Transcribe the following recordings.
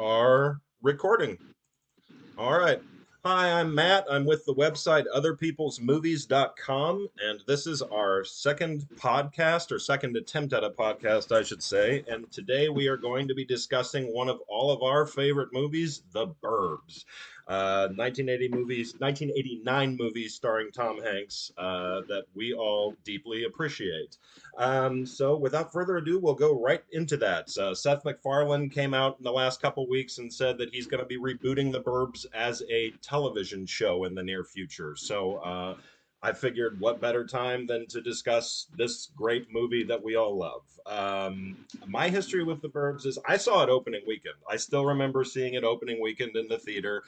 are recording. All right. Hi, I'm Matt. I'm with the website otherpeoplesmovies.com, and this is our second podcast, or second attempt at a podcast, I should say. And today we are going to be discussing one of all of our favorite movies, The Burbs. 1989 movies starring Tom Hanks that we all deeply appreciate. So without further ado, we'll go right into that. Seth MacFarlane came out in the last couple weeks and said that he's going to be rebooting The Burbs as a television show in the near future. So I figured what better time than to discuss this great movie that we all love. My history with The Burbs is I saw it opening weekend. I still remember seeing it opening weekend in the theater.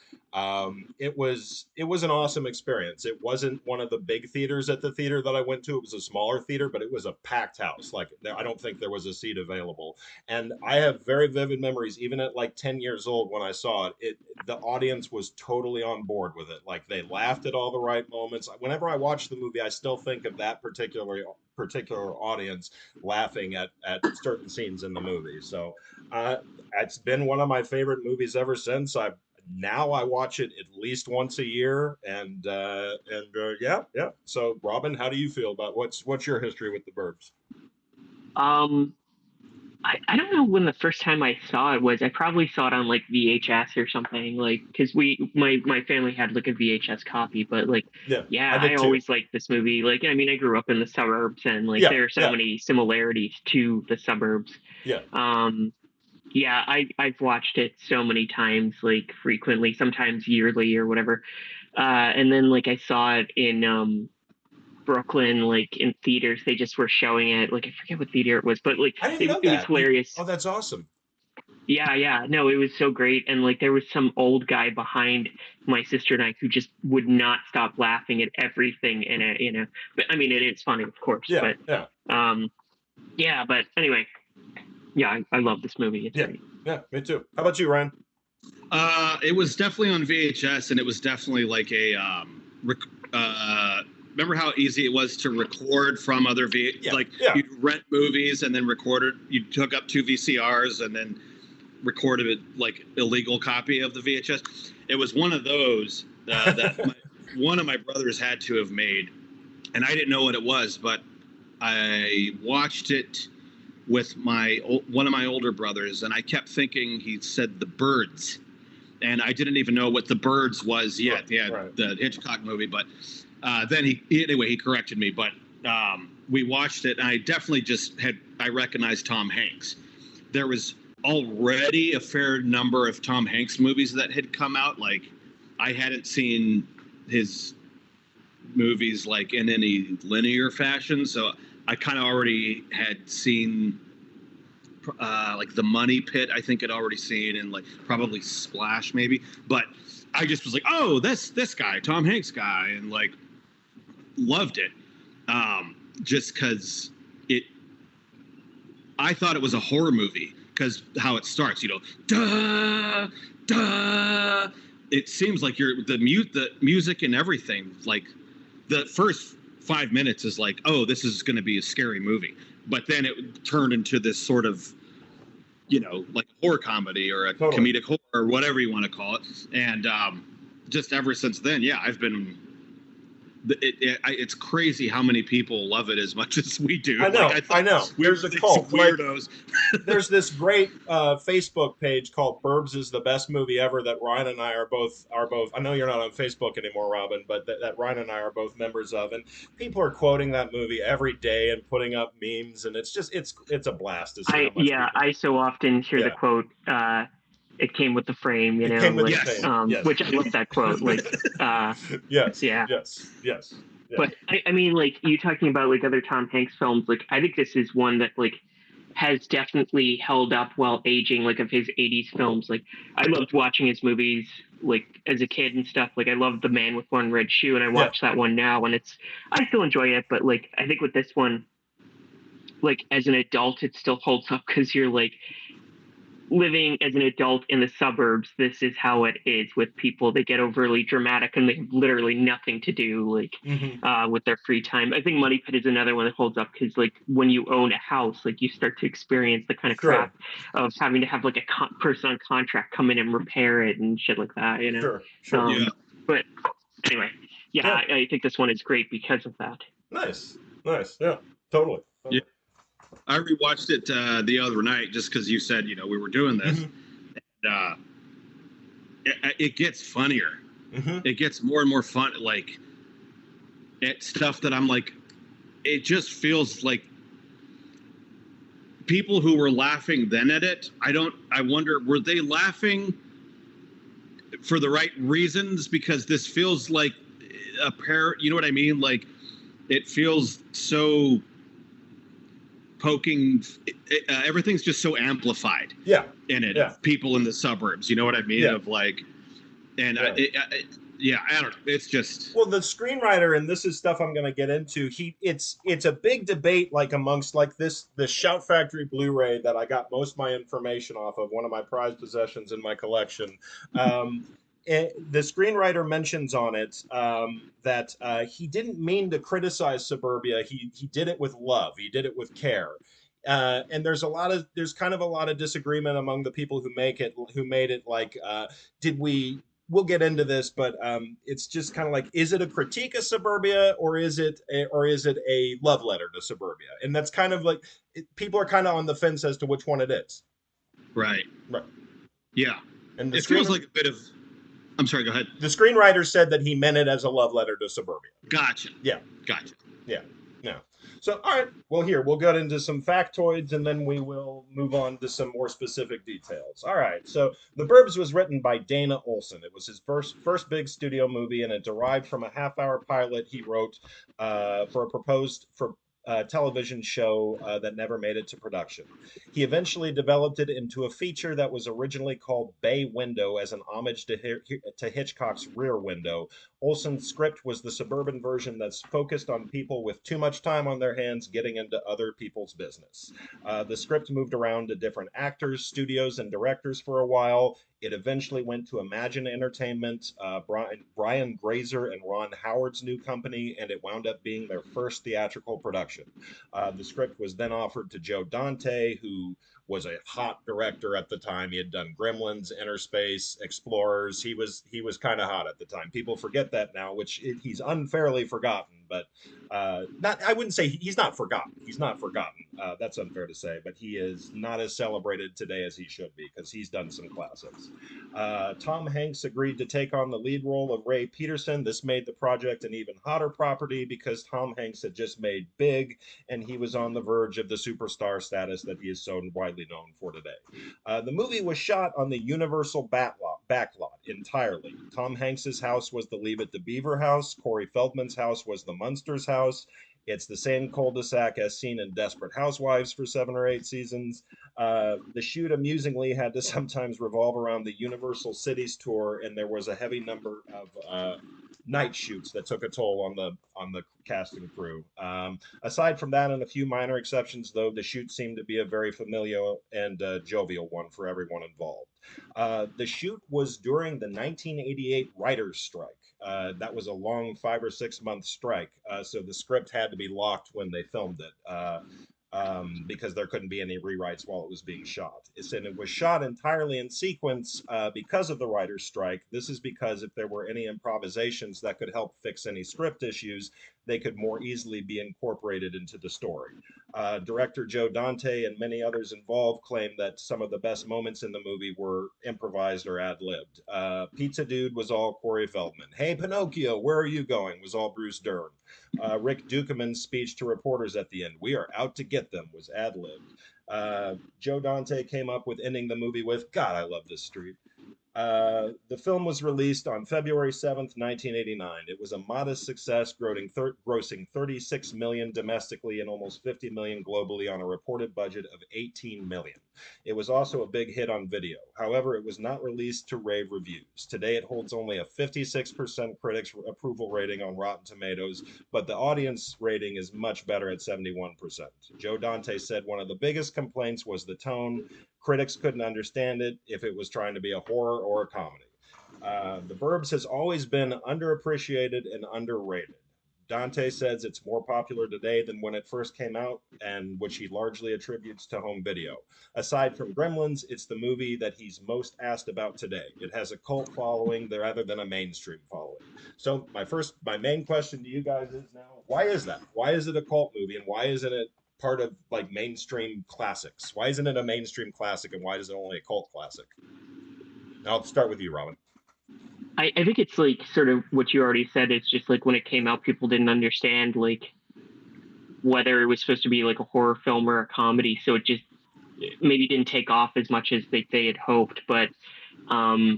It was an awesome experience. It wasn't one of the big theaters at the theater that I went to. It was a smaller theater, but it was a packed house. Like I don't think there was a seat available. And I have very vivid memories, even at like 10 years old when I saw it. The audience was totally on board with it. Like they laughed at all the right moments. Whenever I watch the movie, I still think of that particular audience laughing at certain scenes in the movie. So uh, it's been one of my favorite movies ever since. I watch it at least once a year, and yeah. So, Robin, how do you feel about what's your history with the Burbs? Um, I don't know when the first time I saw it was. I probably saw it on like VHS or something, like because my family had like a VHS copy. But like, Yeah, I yeah, I did too. always liked this movie. Like, I mean, I grew up in the suburbs, and like Yeah, there are so yeah, many similarities to the suburbs. yeah. Um, yeah, I've watched it so many times, like frequently, sometimes yearly or whatever. And then like I saw it in Brooklyn, like in theaters. They just were showing it. Like I forget what theater it was, but like I didn't it, know it was that. hilarious. Oh, that's awesome. Yeah, yeah. No, it was so great. And like there was some old guy behind my sister and I who just would not stop laughing at everything in it. But I mean it is funny, of course. Yeah, But yeah, um yeah, but anyway, yeah, I love this movie. It's yeah, great. yeah. Me too. How about you, Ryan? It was definitely on VHS, and it was definitely like remember how easy it was to record from other Yeah, like yeah. you'd rent movies and then recorded. You took up two VCRs and then recorded it like illegal copy of the VHS. It was one of those one of my brothers had to have made, and I didn't know what it was, but I watched it with one of my older brothers, and I kept thinking he said the birds, and I didn't even know what the birds was yet. Right, Yeah, right. the Hitchcock movie, but then he corrected me. But we watched it, and I definitely I recognized Tom Hanks. There was already a fair number of Tom Hanks movies that had come out. Like I hadn't seen his movies like in any linear fashion, so I kind of already had seen like The Money Pit. I think I'd already seen, and like probably Splash maybe. But I just was like, oh, this guy, Tom Hanks guy, and like loved it, just because it. I thought it was a horror movie because how it starts, duh, duh. It seems like the music and everything. Like the first 5 minutes is like, oh, this is going to be a scary movie, but then it turned into this sort of, like a horror comedy or a Totally. comedic horror or whatever you want to call it. And just ever since then, yeah, I've been. It's crazy how many people love it as much as we do. I know. Like, I know. We There's were a these cult. weirdos. There's this great Facebook page called "Burbs is the best movie ever" that Ryan and I are both. I know you're not on Facebook anymore, Robin, but that Ryan and I are both members of, and people are quoting that movie every day and putting up memes, and it's a blast to see how much people. I so often hear the Yeah, quote, it came with the frame, it came with the like Yes. fame. Yes, which I love that quote. Like yes, yeah. yes, yes, yeah. But I mean, like you talking about like other Tom Hanks films, like I think this is one that like has definitely held up while aging, like of his '80s films. Like I loved watching his movies like as a kid and stuff. Like I loved The Man with One Red Shoe, and I Yeah. watch that one now, and I still enjoy it. But like I think with this one, like as an adult, it still holds up because you're living as an adult in the suburbs, this is how it is with people. They get overly dramatic and they have literally nothing to do, like with their free time. I think Money Pit is another one that holds up because, like, when you own a house, like, you start to experience the kind of Sure. crap of having to have like a person on contract come in and repair it and shit like that, you know. Sure. Yeah. But anyway, yeah, I think this one is great because of that. Nice. Yeah, totally. Yeah. I rewatched it the other night just because you said, we were doing this. And, it gets funnier. It gets more and more fun. Like, it's stuff that I'm like, it just feels like people who were laughing then at it. I wonder, were they laughing for the right reasons? Because this feels like a pair, you know what I mean? Like, it feels so poking, everything's just so amplified in it. People in the suburbs, you know what I mean? Of like, and I don't know, it's just, well, the screenwriter, and this is stuff I'm going to get into, it's a big debate, like, amongst, like, the Shout Factory Blu-ray that I got most of my information off of, one of my prized possessions in my collection. The screenwriter mentions on it that he didn't mean to criticize suburbia. He did it with love. He did it with care. And there's kind of a lot of disagreement among the people who made it. Like, we'll get into this, but it's just kind of like, is it a critique of suburbia, or is it a love letter to suburbia? And that's kind of like, people are kind of on the fence as to which one it is. Right. Yeah. And it feels like a bit of, I'm sorry, go ahead. The screenwriter said that he meant it as a love letter to suburbia. Gotcha. Yeah. Gotcha. Yeah. No. So, all right. Well, we'll get into some factoids, and then we will move on to some more specific details. All right. So, The Burbs was written by Dana Olson. It was his first big studio movie, and it derived from a half-hour pilot he wrote for a proposed television show that never made it to production. He eventually developed it into a feature that was originally called Bay Window as an homage to Hitchcock's Rear Window. Olson's script was the suburban version that's focused on people with too much time on their hands getting into other people's business. The script moved around to different actors, studios, and directors for a while. It eventually went to Imagine Entertainment, Brian Grazer and Ron Howard's new company, and it wound up being their first theatrical production. The script was then offered to Joe Dante, who was a hot director at the time. He had done Gremlins, Inner Space, Explorers. He was kind of hot at the time. People forget that now, he's unfairly forgotten. But I wouldn't say he's not forgotten. He's not forgotten. That's unfair to say, but he is not as celebrated today as he should be, because he's done some classics. Tom Hanks agreed to take on the lead role of Ray Peterson. This made the project an even hotter property because Tom Hanks had just made Big, and he was on the verge of the superstar status that he is so widely known for today. The movie was shot on the Universal backlot entirely. Tom Hanks's house was the Leave It to Beaver house. Corey Feldman's house was the Munsters house. It's the same cul-de-sac as seen in Desperate Housewives for 7 or 8 seasons. The shoot amusingly had to sometimes revolve around the Universal Cities tour, and there was a heavy number of night shoots that took a toll on the cast and crew. Aside from that, and a few minor exceptions, though, the shoot seemed to be a very familial and jovial one for everyone involved. The shoot was during the 1988 writers' strike. That was a long 5 or 6 month strike, so the script had to be locked when they filmed it. Because there couldn't be any rewrites while it was being shot. And it was shot entirely in sequence because of the writer's strike. This is because if there were any improvisations that could help fix any script issues, they could more easily be incorporated into the story. Director Joe Dante and many others involved claim that some of the best moments in the movie were improvised or ad-libbed. Pizza Dude was all Corey Feldman. Hey, Pinocchio, where are you going? Was all Bruce Dern. Rick Dukeman's speech to reporters at the end, "We are out to get them," was ad-libbed. Joe Dante came up with ending the movie with, "God, I love this street." The film was released on February 7th, 1989. It was a modest success, grossing $36 million domestically and almost $50 million globally on a reported budget of $18 million. It was also a big hit on video. However, it was not released to rave reviews. Today, it holds only a 56% critics approval rating on Rotten Tomatoes, but the audience rating is much better at 71%. Joe Dante said one of the biggest complaints was the tone. Critics couldn't understand it if it was trying to be a horror or a comedy. The Burbs has always been underappreciated and underrated. Dante says it's more popular today than when it first came out, and which he largely attributes to home video. Aside from Gremlins, it's the movie that he's most asked about today. It has a cult following rather than a mainstream following. So my main question to you guys is now, why is that? Why is it a cult movie, and why isn't it part of like mainstream classics? Why isn't it a mainstream classic, and why is it only a cult classic? I'll start with you, Robin. I think it's like sort of what you already said. It's just like when it came out, people didn't understand like whether it was supposed to be like a horror film or a comedy. So it just maybe didn't take off as much as they had hoped. But I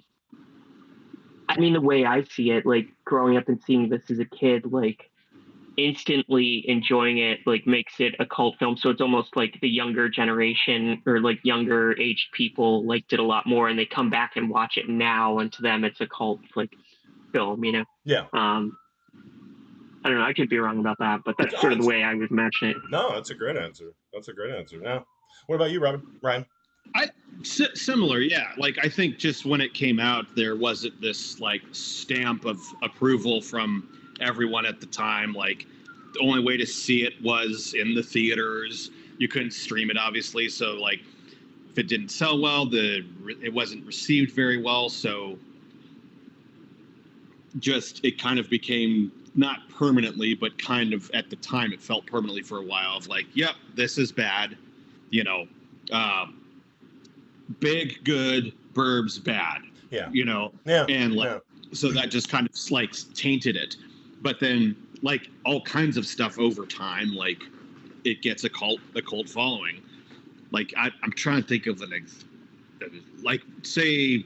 mean, the way I see it, like growing up and seeing this as a kid, like instantly enjoying it like makes it a cult film. So it's almost like the younger generation or like younger aged people liked it a lot more, and they come back and watch it now, and to them it's a cult like film, you know. Yeah. I don't know, I could be wrong about that, but that's sort of the way I would imagine it. No, that's a great answer. Yeah. What about you, Ryan? Similar, yeah. Like I think just when it came out, there wasn't this like stamp of approval from everyone at the time. Like the only way to see it was in the theaters. You couldn't stream it, obviously. So like if it didn't sell well, it wasn't received very well. So just it kind of became not permanently, but kind of at the time it felt permanently for a while of like, yep, this is bad. You know, big good, Burbs bad. Yeah. You know, yeah. And like so that just kind of like tainted it. But then like all kinds of stuff over time, like it gets a cult following. Like I'm trying to think of like say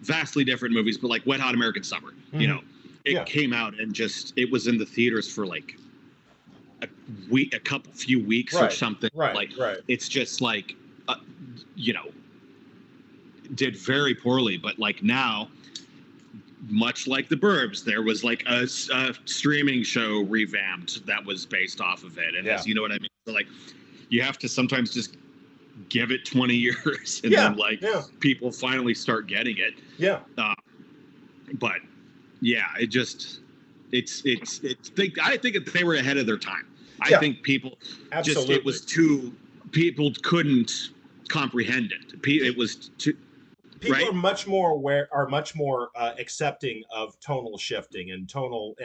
vastly different movies, but like Wet Hot American Summer. Mm-hmm. You know, it came out and just it was in the theaters for like a few weeks or something. Right. It's just like you know, did very poorly. But like now, much like the Burbs, there was like a streaming show revamped that was based off of it, and you know what I mean. So like, you have to sometimes just give it 20 years, and then like people finally start getting it. Yeah. But yeah, I think they were ahead of their time. I think people Absolutely. It was people couldn't comprehend it. It was too. People are much more aware, accepting of tonal shifting and tonal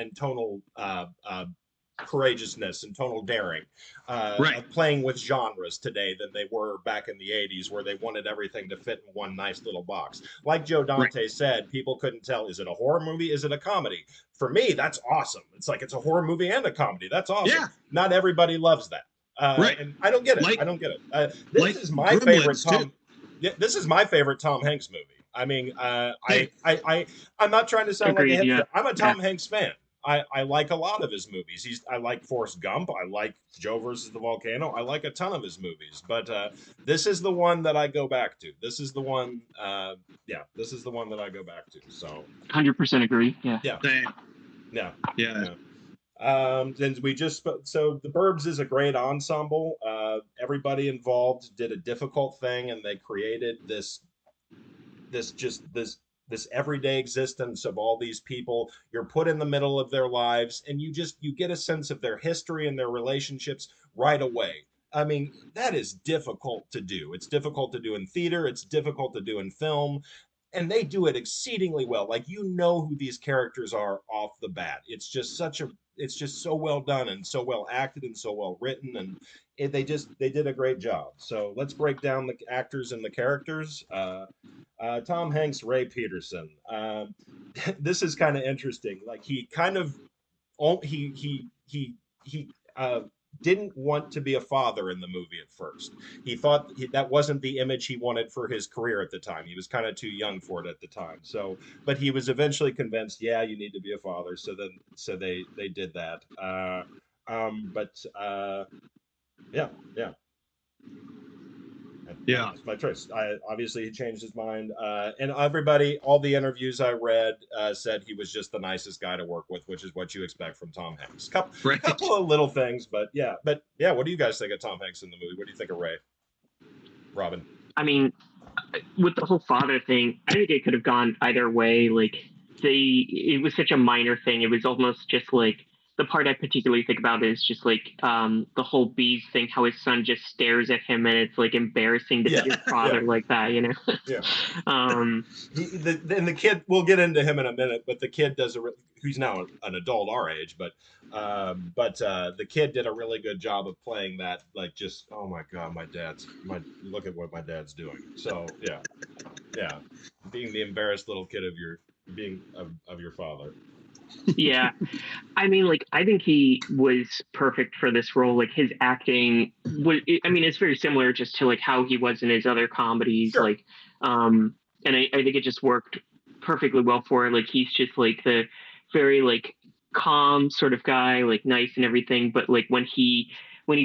courageousness and tonal daring, of playing with genres today than they were back in the 80s, where they wanted everything to fit in one nice little box. Like Joe Dante said, people couldn't tell, is it a horror movie? Is it a comedy? For me, that's awesome. It's like it's a horror movie and a comedy. That's awesome. Yeah. Not everybody loves that. And I don't get it. I don't get it. This is my favorite Tom. Yeah, this is my favorite Tom Hanks movie. I mean, I'm not trying to sound like a hipster. Yeah. I'm a Tom Hanks fan. I like a lot of his movies. I like Forrest Gump. I like Joe versus the Volcano. I like a ton of his movies. But this is the one that I go back to. This is the one. This is the one that I go back to. So 100% agree. Yeah. And we just so the Burbs is a great ensemble. Everybody involved did a difficult thing, and they created this everyday existence of all these people. You're put in the middle of their lives, and you get a sense of their history and their relationships right away. I mean, that is difficult to do. It's difficult to do in theater. It's difficult to do in film. And they do it exceedingly well. Like, you know who these characters are off the bat. It's just so well done and so well acted and so well written, and they did a great job. So let's break down the actors and the characters. Tom Hanks, Ray Peterson. This is kind of interesting. Like, he kind of didn't want to be a father in the movie at first. He thought that wasn't the image he wanted for his career at the time. He was kind of too young for it at the time. So, but he was eventually convinced, you need to be a father. So they did that. That's my choice. Obviously, he changed his mind. And all the interviews I read said he was just the nicest guy to work with, which is what you expect from Tom Hanks. Couple of little things, but yeah. What do you guys think of Tom Hanks in the movie? What do you think of Ray? Robin? I mean, with the whole father thing, I think it could have gone either way. Like it was such a minor thing. It was almost just like the part I particularly think about is just like the whole bees thing, how his son just stares at him and it's like embarrassing to Yeah, see your father yeah, like that, you know? yeah. um And the kid, we'll get into him in a minute, but the kid does who's now an adult our age, but the kid did a really good job of playing that, like, just, oh my god, look at what my dad's doing. So yeah, yeah, being the embarrassed little kid of your father. yeah. I mean, like, I think he was perfect for this role. Like, his acting was, I mean, it's very similar just to like how he was in his other comedies. Sure. Like, and I think it just worked perfectly well for it. Like, he's just like the very like calm sort of guy, like nice and everything. But like when he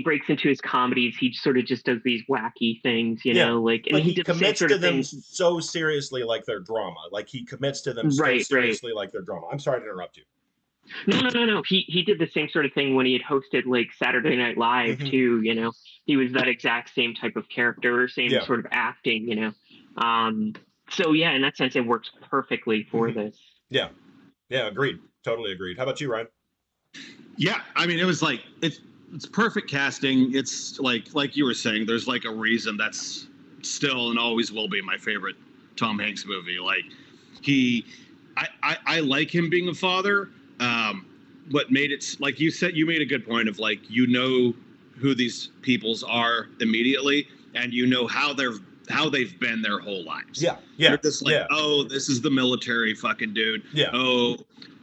breaks into his comedies, he sort of just does these wacky things, you Yeah, know, like, and but he he did the same commits sort to of them thing. so seriously, like their drama. Like he commits to them so Right, right. seriously, like their drama. I'm sorry to interrupt you. No, no, no, no. He did the same sort of thing when he had hosted like Saturday Night Live Hmm. too. You know, he was that exact same type of character, same Yeah. sort of acting. You know, um, so yeah, in that sense, it works perfectly for Hmm. this. Yeah. Yeah. Agreed. Totally agreed. How about you, Ryan? Yeah, I mean, it was like it's perfect casting. It's like you were saying. There's like a reason that's still and always will be my favorite Tom Hanks movie. Like he, I like him being a father. What made it, like you said, you made a good point of like, you know who these peoples are immediately, and you know how they've been their whole lives. Yeah. Yeah. You're just like, Yeah. oh, this is the military fucking dude. Yeah. Oh,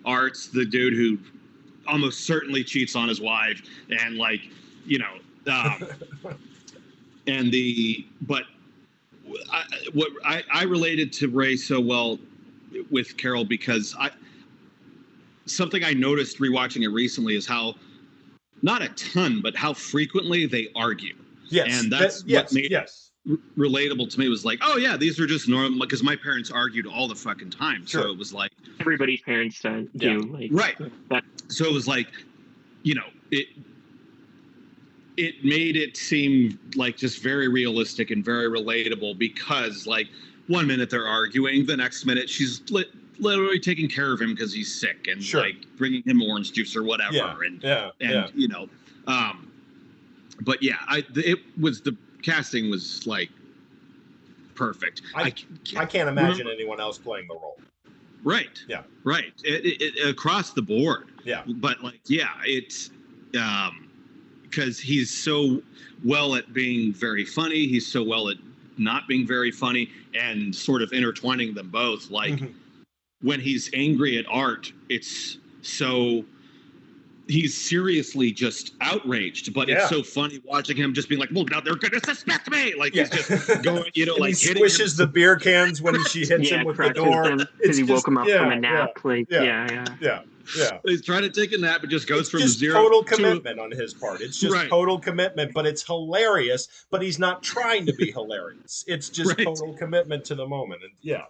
Art's the dude who almost certainly cheats on his wife, and like, you know, and the but I related to Ray so well with Carol because I something I noticed rewatching it recently is how, not a ton, but how frequently they argue. Yes. And that's what Yes. made it Yes. relatable to me. Was like, oh yeah, these are just normal, because my parents argued all the fucking time. Sure. So it was like, Everybody's parents do. Yeah. Like right. that. So it was like, you know, it made it seem like just very realistic and very relatable, because like 1 minute they're arguing, the next minute she's literally taking care of him because he's sick, and Sure. like bringing him orange juice or whatever. Yeah. And Yeah. and Yeah. you know, but yeah, it was, the casting was like perfect. I can't imagine anyone else playing the role. Right. Yeah. Right. Across the board. Yeah. But like, yeah, it's because he's so well at being very funny. He's so well at not being very funny, and sort of intertwining them both. Like when he's angry at Art, it's so, he's seriously just outraged, but it's so funny watching him just being like, well, now they're gonna suspect me. Like he's just going, you know, and like he hitting squishes the beer cans when she hits him with the door because he woke him up from a nap. Like yeah. He's trying to take a nap, and just goes It's from just zero total to commitment on his part. It's just total commitment, but it's hilarious. But he's not trying to be hilarious. It's just total commitment to the moment. And yeah.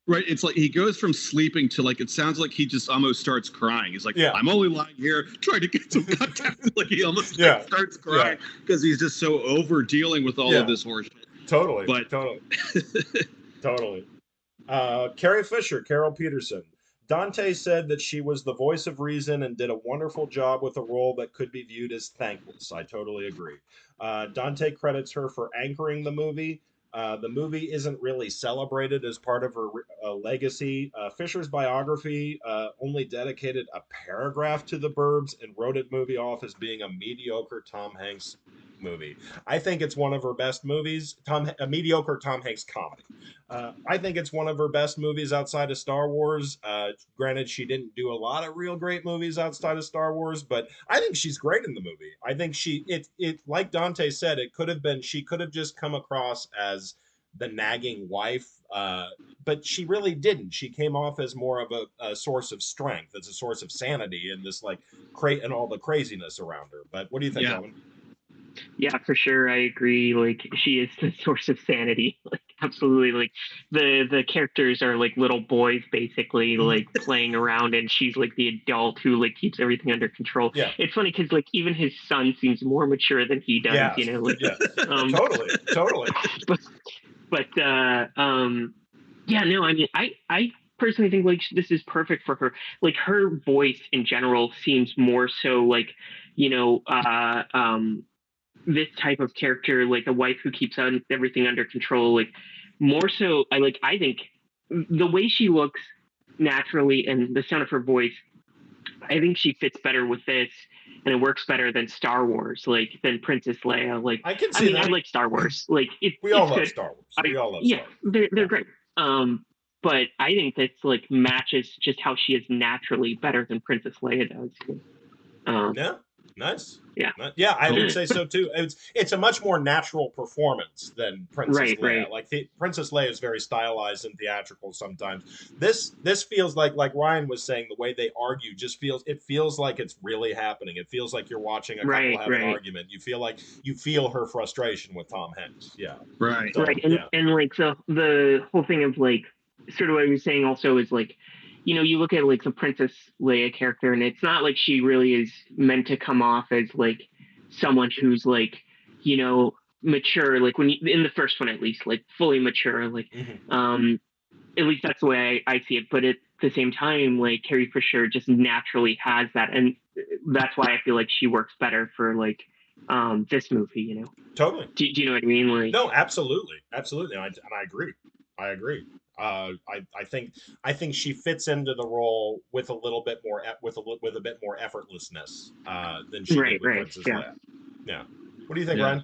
Right, it's like he goes from sleeping to like, it sounds like he just almost starts crying. He's like, I'm only lying here trying to get some contact. Like he almost like, starts crying because he's just so over dealing with all of this horseshit. Totally, but totally. Carrie Fisher, Carol Peterson. Dante said that she was the voice of reason and did a wonderful job with a role that could be viewed as thankless. I totally agree. Dante credits her for anchoring the movie. The movie isn't really celebrated as part of her legacy. Fisher's biography only dedicated a paragraph to the Burbs and wrote it movie off as being a mediocre Tom Hanks movie. I think it's one of her best movies, a mediocre Tom Hanks comedy. I think it's one of her best movies outside of Star Wars. Granted, she didn't do a lot of real great movies outside of Star Wars, but I think she's great in the movie. I think it like Dante said, it could have been, she could have just come across as the nagging wife, but she really didn't. She came off as more of a source of strength, as a source of sanity, and this like and all the craziness around her. But what do you think, Owen? Yeah, for sure, I agree. Like she is the source of sanity. Like absolutely. Like the characters are like little boys basically, like playing around, and she's like the adult who like keeps everything under control. Yeah. It's funny because like even his son seems more mature than he does, Yes. you know. Like, Yes. Totally. but yeah, no, I mean, I personally think like this is perfect for her. Like her voice in general seems more so like, you know, this type of character, like a wife who keeps everything under control. Like more so, I think the way she looks naturally and the sound of her voice, I think she fits better with this, and it works better than Star Wars, like than Princess Leia. Like I can I see mean, that. I like Star Wars. Like We all it's love good. Star Wars. I, We all love yeah, Star Wars. they're great. But I think that's like matches just how she is naturally better than Princess Leia does. Yeah. Nice. Yeah. Yeah, I would Yeah. say so too. It's a much more natural performance than Princess Leia. Right. Like Princess Leia is very stylized and theatrical sometimes. This feels like Ryan was saying, the way they argue just feels like it's really happening. It feels like you're watching a couple have an argument. You feel her frustration with Tom Hanks. Yeah. Right. So, Right. yeah. And like the whole thing of like sort of what I was saying also is like, you know, you look at like the Princess Leia character, and it's not like she really is meant to come off as like someone who's like, you know, mature, like when you, in the first one at least, like fully mature, like at least that's the way I see it. But at the same time, like Carrie Fisher just naturally has that, and that's why I feel like she works better for like this movie, you know. Totally. Do you know what I mean? Like, no, absolutely, and I agree. I think she fits into the role with a little bit more with a bit more effortlessness than she did with Princess Leia. Yeah. What do you think, Ryan?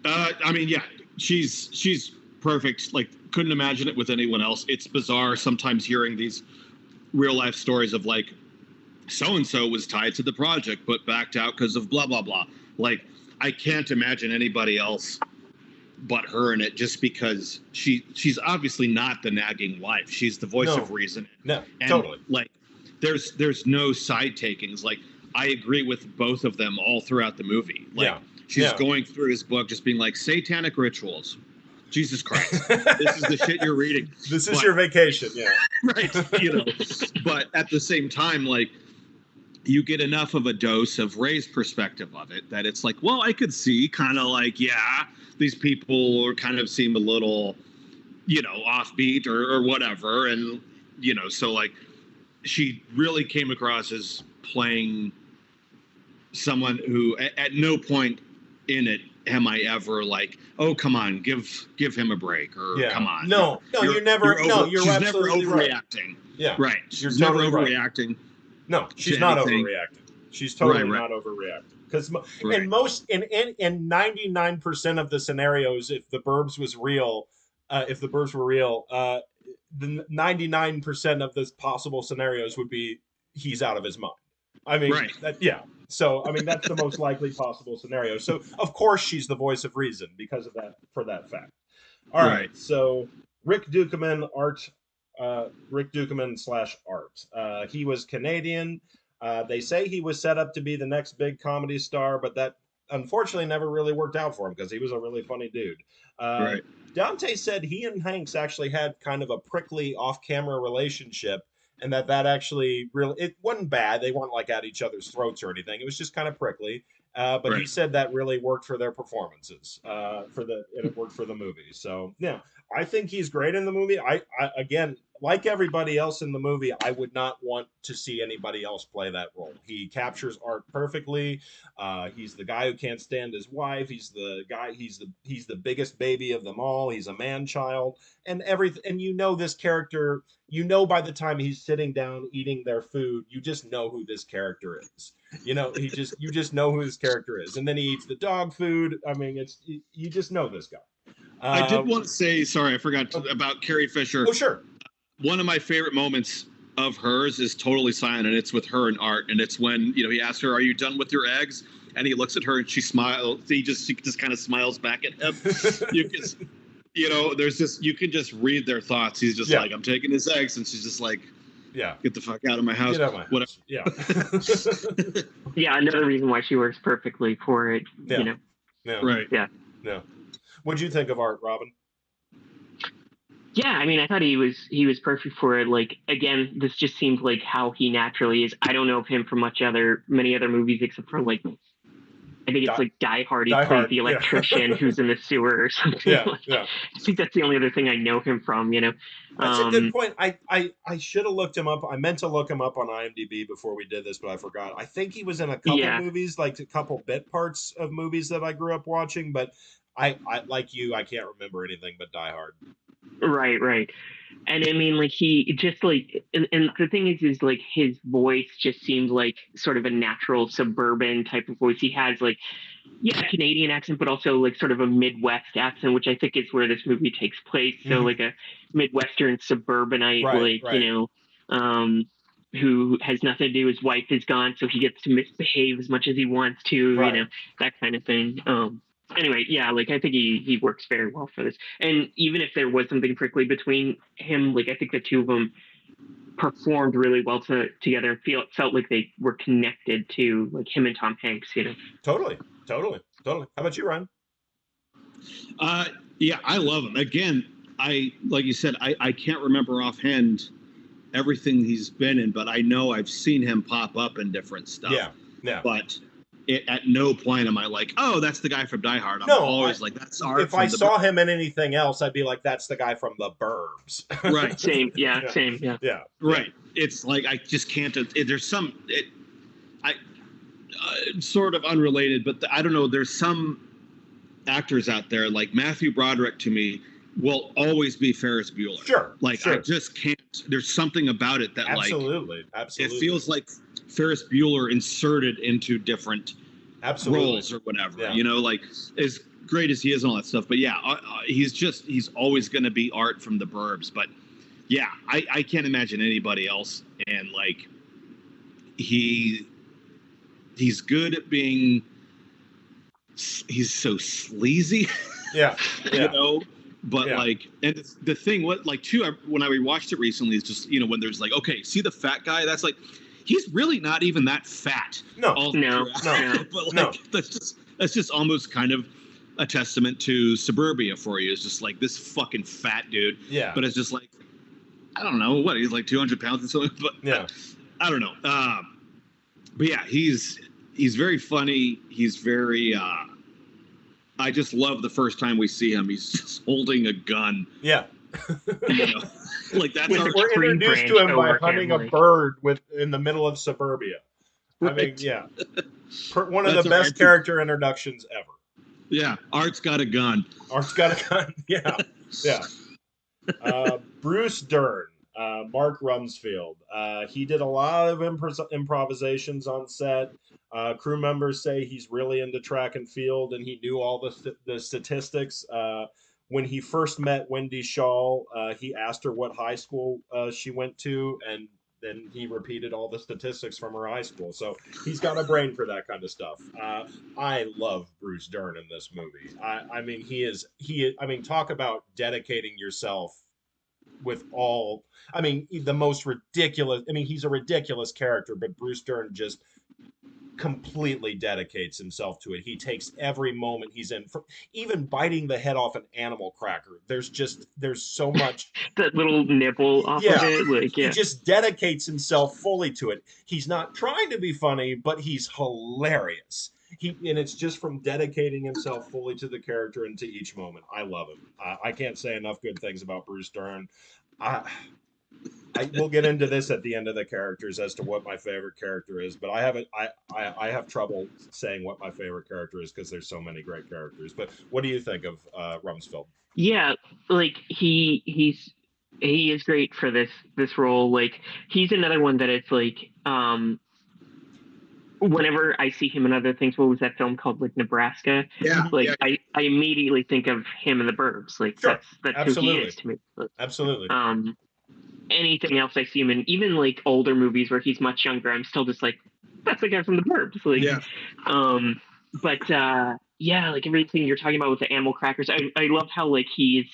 I mean, yeah, she's perfect. Like, couldn't imagine it with anyone else. It's bizarre sometimes hearing these real life stories of like, so and so was tied to the project but backed out because of blah blah blah. Like, I can't imagine anybody else but her in it, just because she's obviously not the nagging wife. She's the voice of reason. No, and totally. Like, there's no side takings. Like, I agree with both of them all throughout the movie. Like, she's going through his book just being like, satanic rituals. Jesus Christ. This is the shit you're reading. This is your vacation. Yeah. Right. You know, but at the same time, like, you get enough of a dose of Ray's perspective of it that it's like, well, I could see kind of like, yeah, these people kind of seem a little, you know, offbeat or whatever. And, you know, so like she really came across as playing someone who at no point in it am I ever like, oh, come on, give him a break, or come on. No, you're never. You're she's never absolutely overreacting. Right. Yeah. Right. She's you're never totally overreacting. Right. No, she's not overreacting. She's totally not overreacting. Because in 99% of the scenarios, if the Burbs was real, the 99% of the possible scenarios would be he's out of his mind. I mean, So I mean, that's the most likely possible scenario. So of course she's the voice of reason because of that, for that fact. All right. So Rick Dukeman /art. He was Canadian. They say he was set up to be the next big comedy star, but that unfortunately never really worked out for him because he was a really funny dude. Dante said he and Hanks actually had kind of a prickly off-camera relationship, and that actually really, it wasn't bad. They weren't like at each other's throats or anything. It was just kind of prickly. But he said that really worked for their performances, and it worked for the movie. So yeah, I think he's great in the movie. I again, like everybody else in the movie, I would not want to see anybody else play that role. He captures Art perfectly. He's the guy who can't stand his wife. He's the guy. He's the biggest baby of them all. He's a man child, and everything. And you know this character. You know by the time he's sitting down eating their food, you just know who this character is. You know, you just know who this character is, and then he eats the dog food. I mean, you just know this guy. I did want to say, sorry, I forgot about Carrie Fisher. Oh, sure. One of my favorite moments of hers is Totally Silent, and it's with her and Art, and it's when, you know, he asks her, "Are you done with your eggs?" And he looks at her and she smiles. She just kind of smiles back at him. You know, there's just, you can just read their thoughts. He's just like, "I'm taking his eggs," and she's just like, get the fuck out of my house. Get out of my house. Yeah. Yeah, another reason why she works perfectly for it. You know. Yeah. Right. Yeah. Yeah. What'd you think of Art, Robin? Yeah, I mean, I thought he was perfect for it. Like, again, this just seemed like how he naturally is. I don't know of him from many other movies except for like I think it's Die, like Die Hard. He Die plays Hard. the Yeah. electrician who's in the sewer or something. Yeah. Like, Yeah. I think that's the only other thing I know him from. That's a good Um, point. I should have looked him up. I meant to look him up on IMDb before we did this, but I forgot. I think he was in a couple yeah, movies, like a couple bit parts of movies that I grew up watching. But I like you, I can't remember anything but Die Hard. right, right. And I mean, like he just like, and the thing is like his voice just seemed like sort of a natural suburban type of voice. He has like, yeah, Canadian accent, but also like sort of a Midwest accent, which I think is where this movie takes place. So Hmm. like a Midwestern suburbanite, Right. like, Right. um, who has nothing to do. His wife is gone, so he gets to misbehave as much as he wants to, Right. that kind of thing. Anyway, yeah, like I think he works very well for this. And even if there was something prickly between him, like I think the two of them performed really well together. Felt like they were connected to like him and Tom Hanks. Totally. Totally. Totally. How about you, Ryan? Uh, yeah, I love him. Again, I like you said, I can't remember offhand everything he's been in, but I know I've seen him pop up in different stuff. Yeah. Yeah. But at no point am I like, oh, that's the guy from Die Hard. I'm No, always like, that's Art if from I the saw him in anything else, I'd be like, that's the guy from the Burbs. Right. Same, yeah, Yeah. same, yeah. Yeah. Right. It's like I just can't. There's some. Sort of unrelated, but I don't know. There's some actors out there like Matthew Broderick to me will always be Ferris Bueller. Sure. Like sure. I just can't. There's something about it that Absolutely. like Absolutely. it feels like Ferris Bueller inserted into different Absolutely. roles or whatever. Yeah. Like as great as he is and all that stuff. But yeah, he's always going to be Art from the Burbs. But yeah, I can't imagine anybody else. And like he's good at being. He's so sleazy. Yeah. Yeah. But Yeah. like, and the thing, when I rewatched it recently, is just when there's like, okay, see the fat guy? That's like, he's really not even that fat. No. No. But like, No. that's just almost kind of a testament to suburbia for you. It's just like this fucking fat dude. Yeah. But it's just like, I don't know what he's like 200 pounds and something. But Yeah. I don't know. But yeah, he's very funny. He's very. I just love the first time we see him. He's just holding a gun. Yeah. Like that's We're introduced to him by hunting a bird in the middle of suburbia. Right. I mean, yeah. One of That's the best our- character introductions ever. Yeah, Art's got a gun. Art's got a gun. Yeah. Yeah. Bruce Dern, Mark Rumsfeld. He did a lot of improvisations on set. Crew members say he's really into track and field, and he knew all the statistics. When he first met Wendy Shaw, he asked her what high school she went to, and then he repeated all the statistics from her high school. So he's got a brain for that kind of stuff. I love Bruce Dern in this movie. I mean, talk about dedicating yourself with all. I mean, the most ridiculous. I mean, he's a ridiculous character, but Bruce Dern just completely dedicates himself to it. He takes every moment he's in, even biting the head off an animal cracker. There's so much that little nipple off of it, like he just dedicates himself fully to it. He's not trying to be funny, but he's hilarious. And it's just from dedicating himself fully to the character and to each moment. I love him. I can't say enough good things about Bruce Dern. We'll get into this at the end of the characters as to what my favorite character is, but I have trouble saying what my favorite character is because there's so many great characters. But what do you think of Rumsfeld? Yeah, like he is great for this role. Like he's another one that it's like whenever I see him in other things, what was that film called, like Nebraska? Yeah. Like yeah. I immediately think of him in the Burbs. Like Sure. that's Absolutely. who he is to me. Absolutely. Anything else I see him in, even like older movies where he's much younger, I'm still just like, that's the guy from the Burbs. Like, Yeah. Yeah, like everything you're talking about with the animal crackers, I love how like he's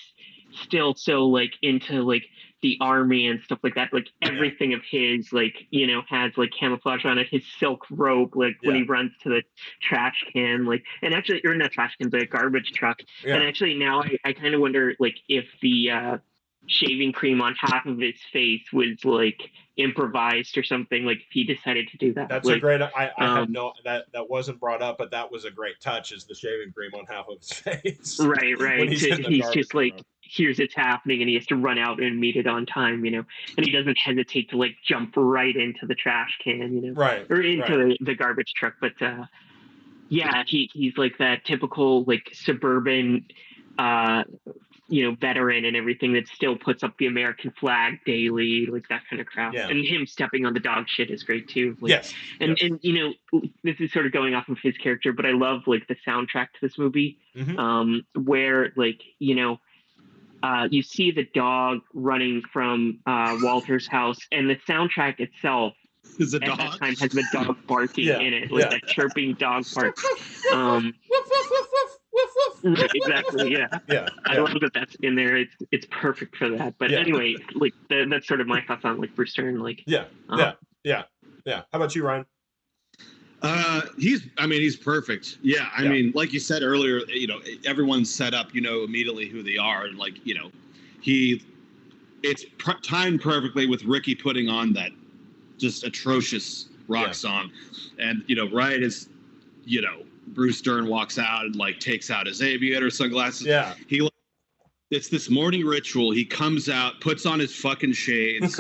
still so like into like the army and stuff like that. Like everything of his like has like camouflage on it. His silk robe, like when he runs to the trash can, like and actually or not trash can, the garbage truck. Yeah. And actually now I kind of wonder like if the shaving cream on half of his face was like improvised or something. Like if he decided to do that, That's a like great. I had um, no that wasn't brought up, but that was a great touch. Is the shaving cream on half of his face right, when right. he's So in the he's garbage just like, truck. here's it's happening, and he has to run out and meet it on time, and he doesn't hesitate to like jump right into the trash can, Right, or into right. the garbage truck. But yeah, he's like that typical like suburban uh veteran and everything that still puts up the American flag daily, like that kind of crap. Yeah. And him stepping on the dog shit is great too. Like, Yes. and Yes. this is sort of going off of his character, but I love like the soundtrack to this movie, Hmm. where like you see the dog running from Walter's house, and the soundtrack itself Is a at that dog. time has the dog barking Yeah. in it, like Yeah. that chirping dog Woof, part. woof, Um, woof, woof, woof, woof, woof, woof, right, woof, woof, exactly, woof. yeah. Yeah. I Yeah. love that that's in there. It's perfect for that. But Yeah. anyway, like that's sort of my thoughts on like Bruce Stern. Like, Yeah. um, Yeah. Yeah. Yeah. How about you, Ryan? He's perfect. Yeah. I Yeah. mean, like you said earlier, everyone's set up, immediately who they are. And like, it's timed perfectly with Ricky putting on that just atrocious rock Yeah. song. And, right as, Bruce Stern walks out and like takes out his aviator sunglasses. Yeah. It's this morning ritual. He comes out, puts on his fucking shades,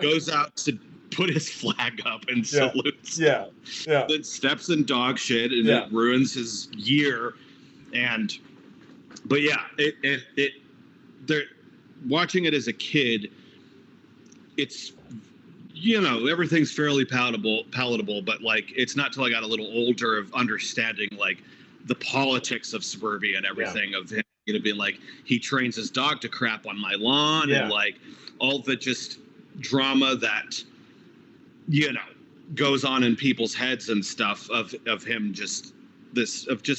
goes out to put his flag up and Yeah. salutes. Yeah. Yeah. Then steps in dog shit and Yeah. it ruins his year. But yeah, they're watching it as a kid. It's everything's fairly palatable, but like it's not till I got a little older of understanding like the politics of suburbia and everything of him being like he trains his dog to crap on my lawn Yeah. and like all the just drama that goes on in people's heads and stuff of him just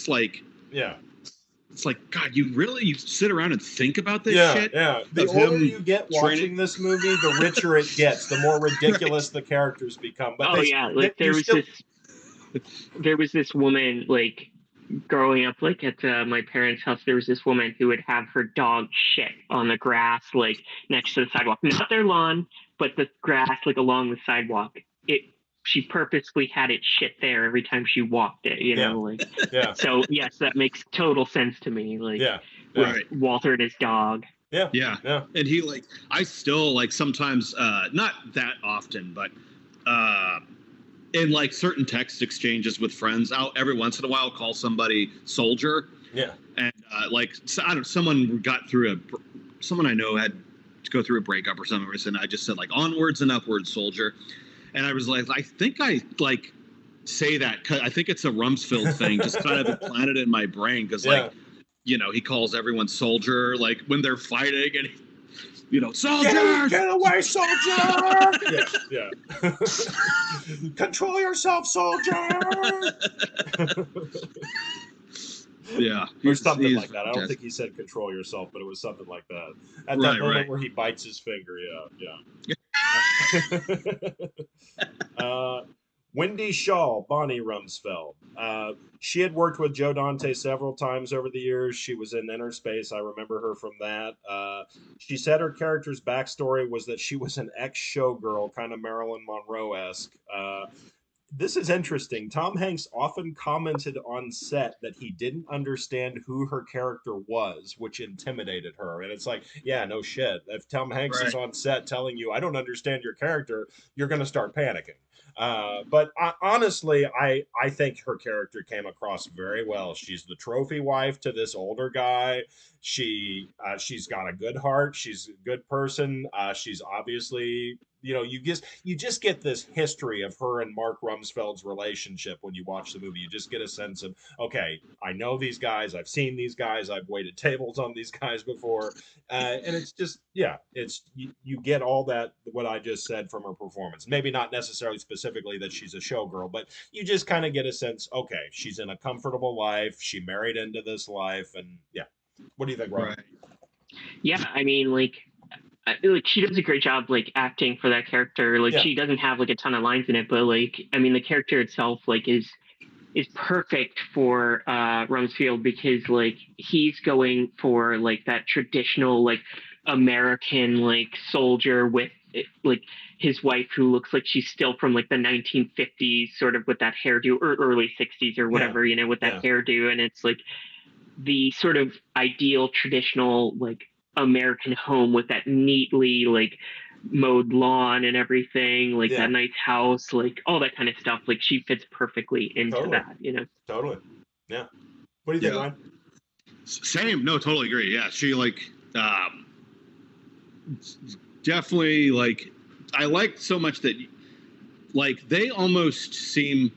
like Yeah. it's like God, you sit around and think about this Yeah. shit. Yeah. The Of older him you get watching training- this movie, the richer it gets. The more ridiculous the characters become. But oh yeah, like there was this woman like growing up like at my parents' house. There was this woman who would have her dog shit on the grass like next to the sidewalk, not their lawn, but the grass like along the sidewalk. She purposely had it shit there every time she walked it, like. Yeah. So yes, that makes total sense to me. Like, Yeah. Right. Walter and his dog. Yeah. Yeah. Yeah. And he like I still like sometimes not that often, but in like certain text exchanges with friends, I'll every once in a while call somebody soldier. Yeah. And someone I know had to go through a breakup or something, and I just said like onwards and upwards, soldier. And I was like, I think I like say that because I think it's a Rumsfeld thing, just kind of implanted in my brain because like he calls everyone soldier like when they're fighting and soldiers, get away, soldier. Yeah. Control yourself, soldier. Yeah, Or something like that. I don't fantastic. think he said control yourself, but it was something like that. At that Right, moment right. where he bites his finger, yeah. Wendy Shaw, Bonnie Rumsfeld. She had worked with Joe Dante several times over the years. She was in Inner Space. I remember her from that. She said her character's backstory was that she was an ex-showgirl, kind of Marilyn Monroe-esque. This is interesting. Tom Hanks often commented on set that he didn't understand who her character was, which intimidated her. And it's like, yeah, no shit. If Tom Hanks is on set telling you, I don't understand your character, you're going to start panicking. But honestly, I think her character came across very well. She's the trophy wife to this older guy. She's got a good heart. She's a good person. She's obviously, you just get this history of her and Mark Rumsfeld's relationship when you watch the movie. You just get a sense of, okay, I know these guys. I've seen these guys. I've waited tables on these guys before. And it's just, you get all that, what I just said from her performance. Maybe not necessarily specifically that she's a showgirl, but you just kind of get a sense, okay, she's in a comfortable life. She married into this life. And yeah. What do you think, Rob? Right. Yeah, I mean, like she does a great job, like acting for that character. Like she doesn't have like a ton of lines in it, but like, I mean, the character itself, like, is perfect for Rumsfeld because like he's going for like that traditional like American like soldier with like his wife who looks like she's still from like the 1950s, sort of with that hairdo, or early 60s or Yeah. whatever, with that Yeah. hairdo. And it's like the sort of ideal traditional like American home with that neatly like mowed lawn and everything, like Yeah. that nice house, like all that kind of stuff. Like she fits perfectly into Totally. that. Totally. Yeah. What do you think, Yeah. Ryan? Same. No, totally agree. Yeah, she like definitely like I liked so much that like they almost seem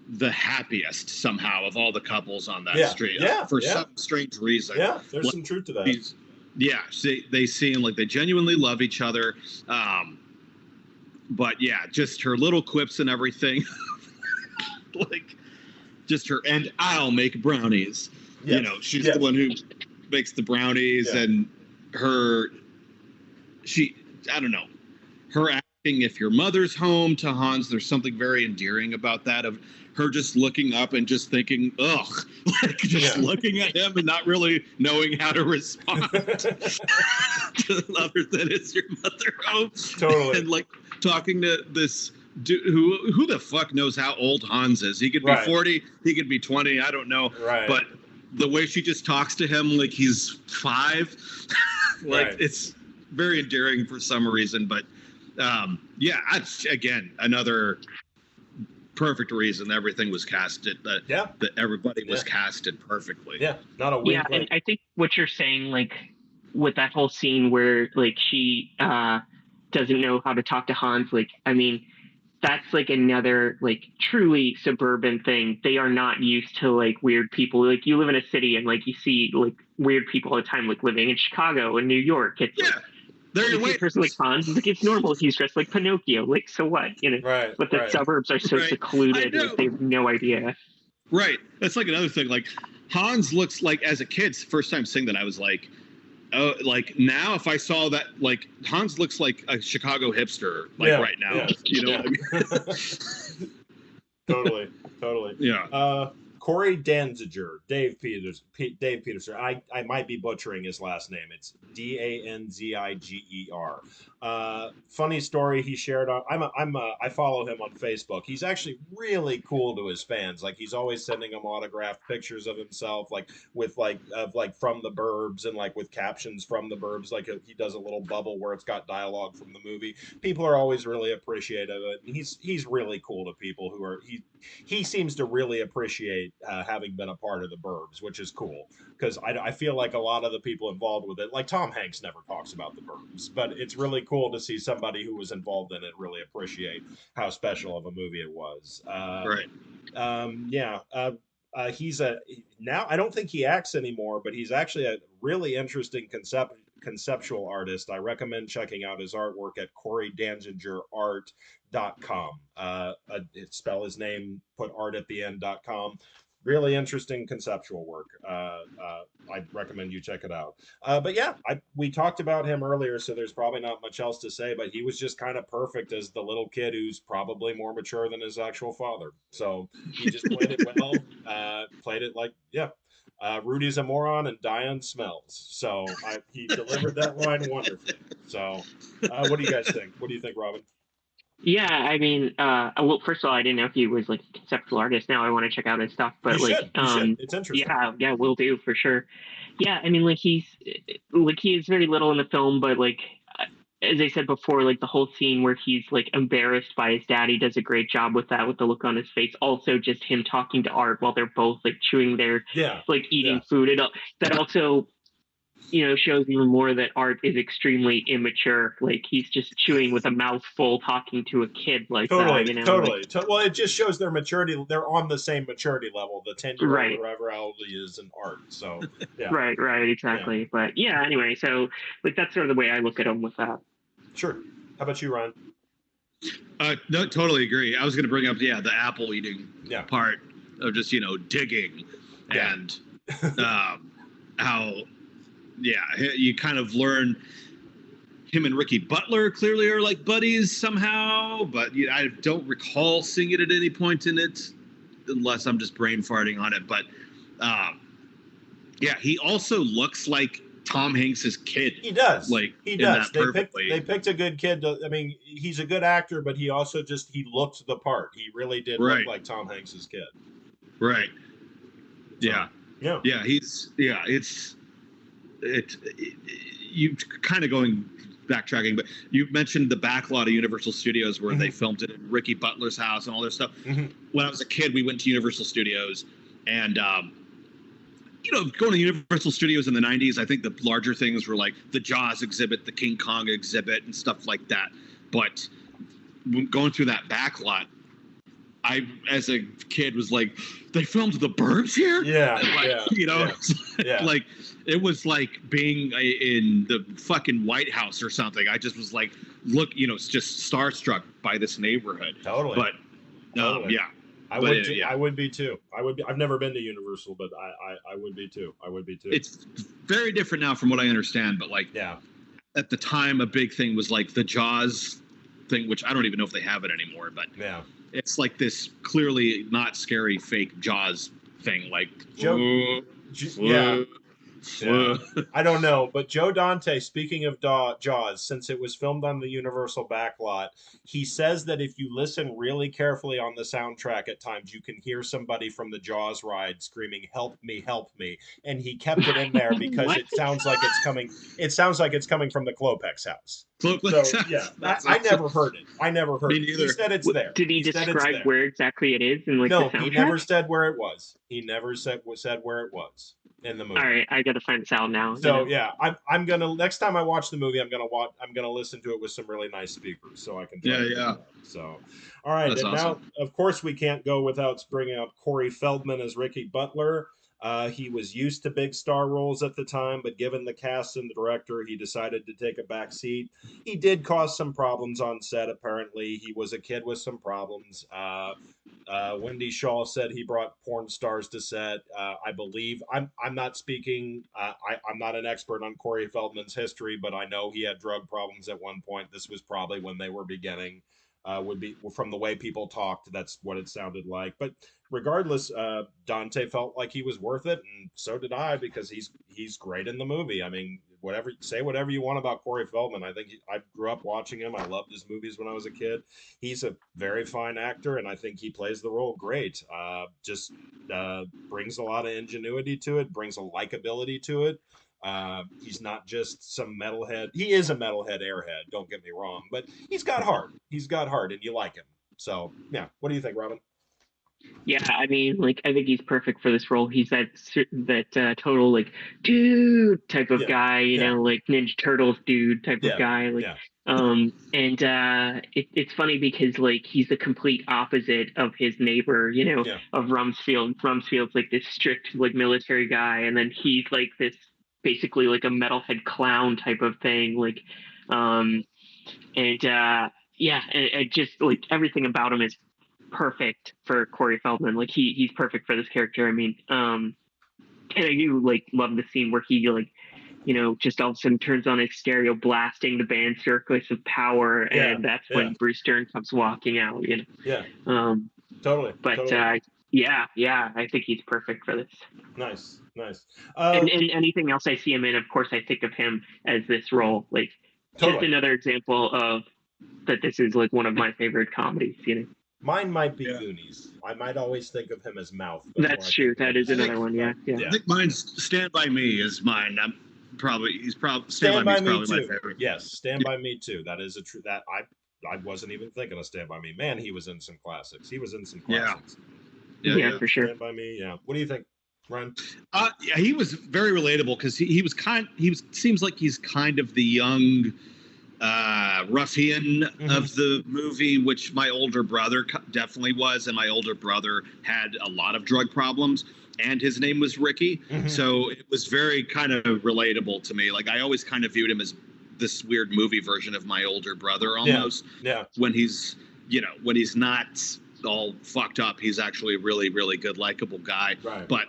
the happiest somehow of all the couples on that street. Yeah. For Yeah. some strange reason. Yeah. There's Like, some truth to that. yeah, they seem like they genuinely love each other. But yeah, just her little quips and everything. Like just her, and I'll make brownies. Yes. She's Yes. the one who makes the brownies, Yeah. and I don't know, her asking if your mother's home to Hans. There's something very endearing about that, of her just looking up and just thinking, ugh, like just looking at him and not really knowing how to respond other than is your mother home? Totally. And like talking to this dude who the fuck knows how old Hans is. He could be 40, he could be 20, I don't know. Right. But the way she just talks to him like he's 5, like it's very endearing for some reason. But yeah, again, another perfect reason everything was casted, that everybody was casted perfectly. Yeah, not a wink. Yeah, and I think what you're saying, like with that whole scene where like she doesn't know how to talk to Hans, like I mean, that's like another like truly suburban thing. They are not used to like weird people. Like you live in a city and like you see like weird people all the time, like living in Chicago and New York. It's like, they're you see a person like Hans, it's like it's normal. He's dressed like Pinocchio. Like so what? Right. But the suburbs are so secluded, like they have no idea. Right. That's like another thing. Like Hans looks like, as a kid, first time seeing that, I was like, oh, like now if I saw that, like Hans looks like a Chicago hipster, like right now. Yeah. You know what I mean? Totally. Yeah. Corey Danziger, Dave Peterson. I might be butchering his last name. It's Danziger. Funny story he shared on. I follow him on Facebook. He's actually really cool to his fans. Like he's always sending them autographed pictures of himself, like with from the Burbs, and like with captions from the Burbs. Like he does a little bubble where it's got dialogue from the movie. People are always really appreciative of it. He's really cool to people who are he seems to really appreciate having been a part of the Burbs, which is cool, because I feel like a lot of the people involved with it, like Tom Hanks never talks about the Burbs, but it's really cool to see somebody who was involved in it really appreciate how special of a movie it was. He's now I don't think he acts anymore, but he's actually a really interesting conceptual artist. I recommend checking out his artwork at CoreyDanzingerArt.com. Spell his name, put art at the end.com. Really interesting conceptual work. I recommend you check it out. But yeah, we talked about him earlier, so there's probably not much else to say, but he was just kind of perfect as the little kid who's probably more mature than his actual father. So he just played it well, played it like, Rudy's a moron and Diane smells. So he delivered that line wonderfully. So what do you guys think? What do you think, Robin? Yeah, I mean, well, first of all, I didn't know if he was like a conceptual artist. Now I want to check out his stuff, but you like, should. It's interesting. Yeah, will do for sure. Yeah, I mean, like he is very little in the film, but like, as I said before, like the whole scene where he's like embarrassed by his dad, he does a great job with that, with the look on his face. Also, just him talking to Art while they're both like chewing their, like eating food. That also, shows even more that Art is extremely immature. Like he's just chewing with a mouthful, talking to a kid like that. Totally. Well, it just shows their maturity. They're on the same maturity level, the 10-year-old, whoever else he is in Art. So yeah. Right, exactly. Yeah. But yeah, anyway, so like that's sort of the way I look at him with that. Sure. How about you, Ryan? No, totally agree. I was going to bring up the apple eating part of just digging and how. Yeah, you kind of learn him and Ricky Butler clearly are like buddies somehow, but I don't recall seeing it at any point in it, unless I'm just brain farting on it. But he also looks like Tom Hanks's kid. He does. Like He in does. that perfectly. They picked a good kid. I mean, he's a good actor, but he also he looked the part. He really did look Right. like Tom Hanks's kid. Right. So, Yeah. You kind of backtracking, but you mentioned the back lot of Universal Studios where they filmed it in Ricky Butler's house and all this stuff. When I was a kid, we went to Universal Studios, and going to Universal Studios in the 90s, I think the larger things were like the Jaws exhibit, the King Kong exhibit, and stuff like that. But going through that back lot, I, as a kid, was like, they filmed the Burbs here? Yeah. Like, it was like being in the fucking White House or something. I just was like, just starstruck by this neighborhood. Totally. But, totally. yeah. I would be too. I've never been to Universal, but I would be too. I would be too. It's very different now from what I understand, but at the time, a big thing was like the Jaws thing, which I don't even know if they have it anymore, but it's like this clearly not scary fake Jaws thing, like I don't know, but Joe Dante, speaking of Jaws, since it was filmed on the Universal backlot, he says that if you listen really carefully on the soundtrack at times, you can hear somebody from the Jaws ride screaming, help me, and he kept it in there because it sounds like it's coming. It sounds like it's coming from the Klopex house. So yeah, I never heard it. I never heard it. He said it's there. Did he describe where exactly it is in the soundtrack? He never said where it was. He never said where it was in the movie. All right, I gotta find this out now. So I'm gonna, next time I watch the movie, I'm gonna listen to it with some really nice speakers so I can. So, all right, that's and awesome. now of course we can't go without bringing up Corey Feldman as Ricky Butler. He was used to big star roles at the time, but given the cast and the director, he decided to take a back seat. He did cause some problems on set, apparently. He was a kid with some problems. Wendy Shaw said he brought porn stars to set. I believe, I'm not speaking, I'm not an expert on Corey Feldman's history, but I know he had drug problems at one point. This was probably when they were beginning. Would be from the way people talked, that's what it sounded like. But regardless, Dante felt like he was worth it, and so did I, because he's great in the movie. I mean, whatever you want about Corey Feldman. I think I grew up watching him. I loved his movies when I was a kid. He's a very fine actor, and I think he plays the role great. Just brings a lot of ingenuity to it, brings a likability to it. He's not just some metalhead. He is a metalhead airhead, don't get me wrong, but he's got heart, and you like him. So yeah, what do you think, Robin? Yeah, I mean, like, I think he's perfect for this role. He's that total, like, dude type of guy, you know, like Ninja Turtles dude type of guy. Like, it's funny because, like, he's the complete opposite of his neighbor, of Rumsfeld. Rumsfeld's like this strict, like, military guy, and then he's like this basically like a metalhead clown type of thing. Like, and just like everything about him is perfect for Corey Feldman. Like he's perfect for this character. I mean, and I do like love the scene where he like, just all of a sudden turns on his stereo, blasting the band Circus of Power, and that's when Bruce Dern comes walking out. Totally. But totally. I think he's perfect for this. Nice. And anything else I see him in, of course, I think of him as this role. Like, just another example of that. This is like one of my favorite comedies. Mine might be Goonies. I might always think of him as Mouth. That's true. That is another one. Yeah. I think mine's Stand By Me is mine. He's probably Stand By Me is probably my favorite. Yes, Stand By Me too. That is a true. That I wasn't even thinking of Stand By Me. Man, he was in some classics. Yeah, for sure. Stand By Me. Yeah. What do you think, Ryan? He was very relatable because he seems like he's kind of the young ruffian of the movie, which my older brother definitely was, and my older brother had a lot of drug problems, and his name was Ricky, so it was very kind of relatable to me. Like, I always kind of viewed him as this weird movie version of my older brother almost. When he's not all fucked up, he's actually a really, really good, likable guy. But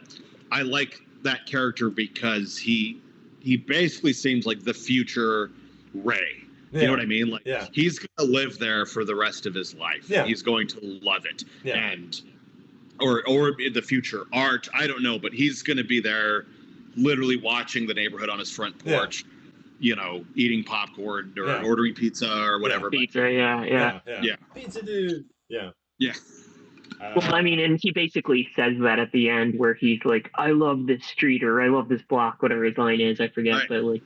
I like that character because he basically seems like the future Ray. You know what I mean? Like, he's going to live there for the rest of his life. He's going to love it. And or in the future Art, I don't know, but he's going to be there literally watching the neighborhood on his front porch, eating popcorn or ordering pizza or whatever. Pizza, yeah. Pizza dude. Yeah. Yeah. Well, I mean, and he basically says that at the end where he's like, "I love this street" or "I love this block," whatever his line is, I forget. Right. But like,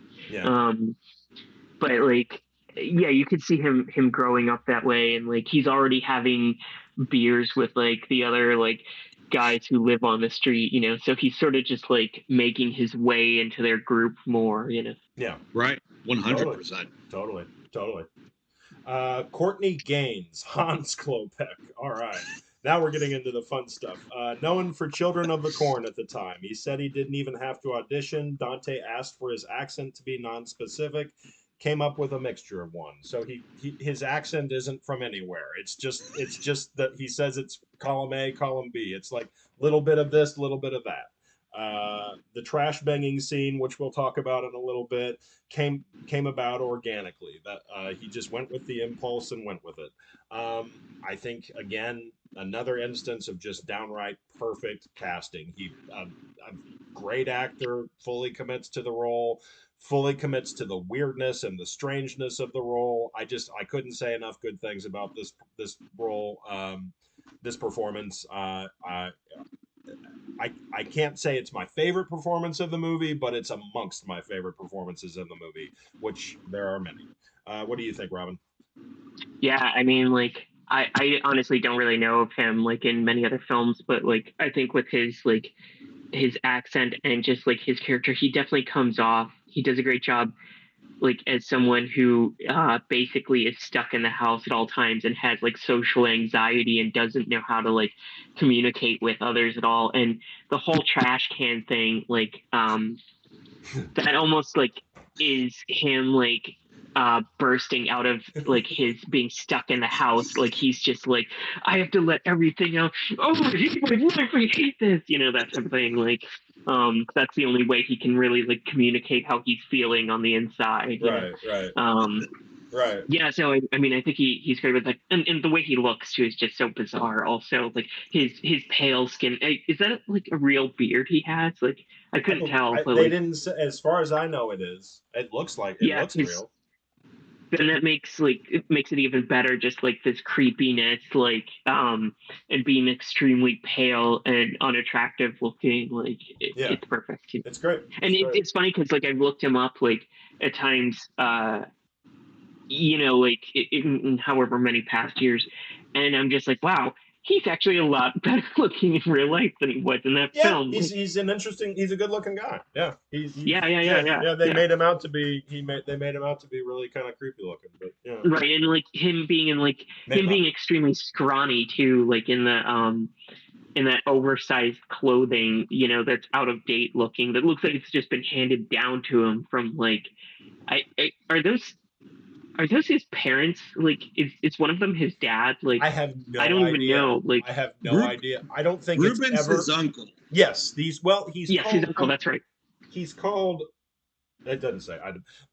but like, yeah, you could see him growing up that way, and like he's already having beers with like the other like guys who live on the street, So he's sort of just like making his way into their group more, Yeah. Right. 100%. Totally. Courtney Gaines, Hans Klopek. All right. Now we're getting into the fun stuff. Known for Children of the Corn at the time. He said he didn't even have to audition. Dante asked for his accent to be non-specific, came up with a mixture of one. So his accent isn't from anywhere. It's just that he says it's column A, column B. It's like a little bit of this, a little bit of that. The trash banging scene, which we'll talk about in a little bit, came about organically. That he just went with the impulse and went with it. I think again another instance of just downright perfect casting. He a great actor, fully commits to the role, fully commits to the weirdness and the strangeness of the role. I couldn't say enough good things about this role, this performance. I can't say it's my favorite performance of the movie, but it's amongst my favorite performances in the movie, which there are many. What do you think, Robin? Yeah, I mean, like, I honestly don't really know of him, like, in many other films, but, like, I think with his accent and just, like, his character, he definitely comes off. He does a great job, like, as someone who basically is stuck in the house at all times and has, like, social anxiety and doesn't know how to, like, communicate with others at all. And the whole trash can thing, like, that almost, like, is him, like, bursting out of like his being stuck in the house. Like he's just like, I have to let everything out. Oh, I hate my life. I hate this. That type of thing. Like, that's the only way he can really like communicate how he's feeling on the inside. Right. Yeah. So I mean, I think he's great with like, and the way he looks too is just so bizarre. Also, like his pale skin. Is that like a real beard he has? Like I couldn't tell. But they didn't say, as far as I know, it is. It looks like it looks real. Then that makes it even better, just like this creepiness, like and being extremely pale and unattractive looking, like it's perfect. It's great. And it's funny because like I've looked him up like at times, like in however many past years, and I'm just like, wow, he's actually a lot better looking in real life than he was in that film. He's a good looking guy. Yeah. They made him out to be they made him out to be really kind of creepy looking, but yeah. Right, and like him being extremely scrawny too, like in the in that oversized clothing, that's out of date looking, that looks like it's just been handed down to him from like are those his parents? Like, is one of them his dad? Like, I have no idea. I don't even know. Like, I have no idea. I don't think Ruben's it's ever his uncle. Yes, he's called, his uncle. That's right. He's called. It doesn't say.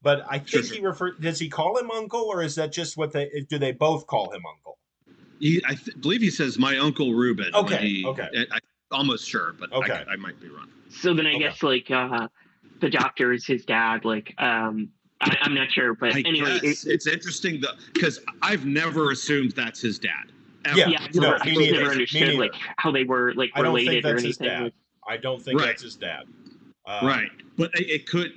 But I think he refers. Does he call him uncle, or is that just what do they both call him uncle? I believe he says my uncle Ruben. Okay. I'm almost sure, but I might be wrong. So then I guess like the doctor is his dad. Like I'm not sure, but anyway, it's interesting because I've never assumed that's his dad. Ever. Yeah, I just never understood like how they were like related or anything. I don't think that's his dad. Right, but it could.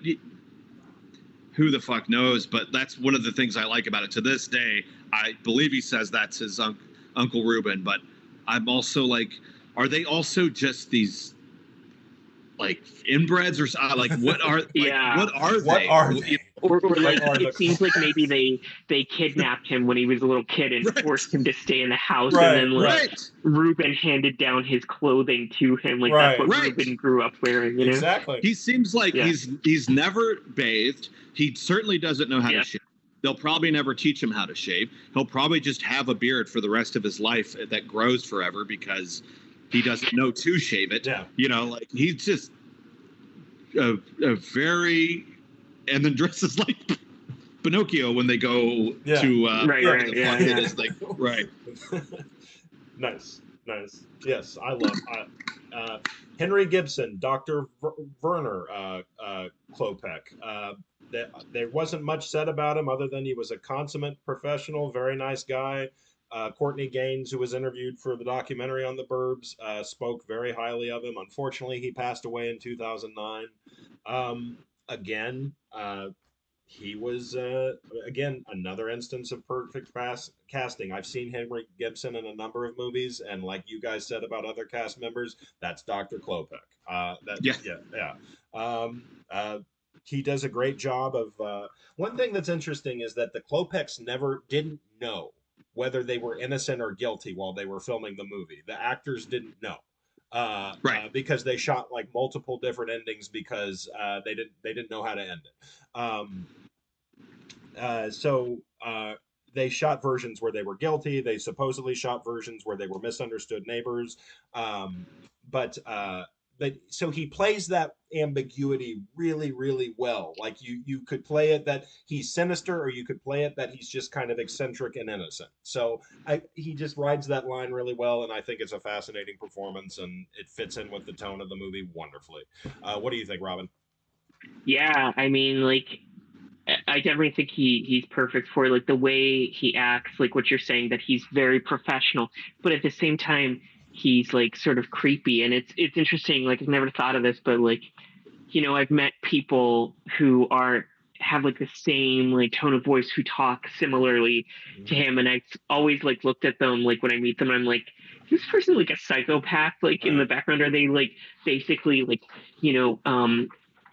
Who the fuck knows? But that's one of the things I like about it. To this day, I believe he says that's his Uncle Ruben. But I'm also like, are they also just these like inbreds or like what are what are they? Or like it seems like maybe they kidnapped him when he was a little kid and forced him to stay in the house, and then like Ruben handed down his clothing to him, like that's what Ruben grew up wearing. Exactly. He seems like he's never bathed. He certainly doesn't know how to shave. They'll probably never teach him how to shave. He'll probably just have a beard for the rest of his life that grows forever because he doesn't know to shave it. Yeah. Like he's just a very, and then dresses like Pinocchio when they go to right. it is like right. Nice. Nice. Yes, I love Henry Gibson, Dr. Werner Klopek. There wasn't much said about him other than he was a consummate professional, very nice guy. Courtney Gaines, who was interviewed for the documentary on the Burbs, spoke very highly of him. Unfortunately, he passed away in 2009. Again, he was again another instance of perfect casting. I've seen Henry Gibson in a number of movies, and like you guys said about other cast members, that's Dr. Klopek. That Yeah. yeah yeah. Um, he does a great job of. One thing that's interesting is that the Klopeks never didn't know whether they were innocent or guilty while they were filming the movie. The actors didn't know. Right. Because they shot like multiple different endings because they didn't know how to end it. So they shot versions where they were guilty. They supposedly shot versions where they were misunderstood neighbors. Um, but so he plays that ambiguity really, really well. Like you could play it that he's sinister, or you could play it that he's just kind of eccentric and innocent. So he just rides that line really well, and I think it's a fascinating performance, and it fits in with the tone of the movie wonderfully. What do you think, Robin? Yeah, I mean, like, I definitely think he's perfect for like the way he acts, like what you're saying, that he's very professional, but at the same time he's like sort of creepy. And it's interesting, like I've never thought of this, but like, I've met people who are have like the same like tone of voice, who talk similarly to him, and I've always like looked at them, like when I meet them, I'm like, is this person like a psychopath, like in the Right. background? Are they like basically like, you know um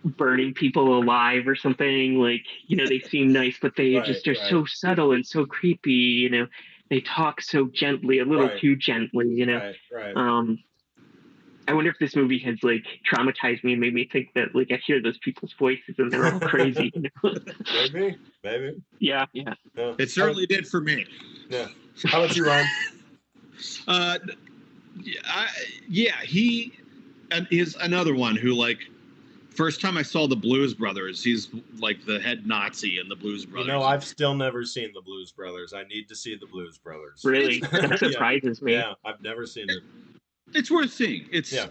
burning people alive or something? Like, they seem nice, but they Right. just are Right. so subtle and so creepy. They talk so gently, a little Right. too gently. Right. Right. um I wonder if this movie has like traumatized me and made me think that like I hear those people's voices and they're all crazy. Maybe. Maybe. Yeah, yeah. Yeah. It certainly did for me. Yeah. How about you, Ryan? Uh, yeah, he is another one who, like, first time I saw the Blues Brothers, he's like the head Nazi in the Blues Brothers. I've still never seen the Blues Brothers. I need to see the Blues Brothers. Really, that Yeah. surprises me. Yeah. I've never seen it. It's worth seeing. Yeah.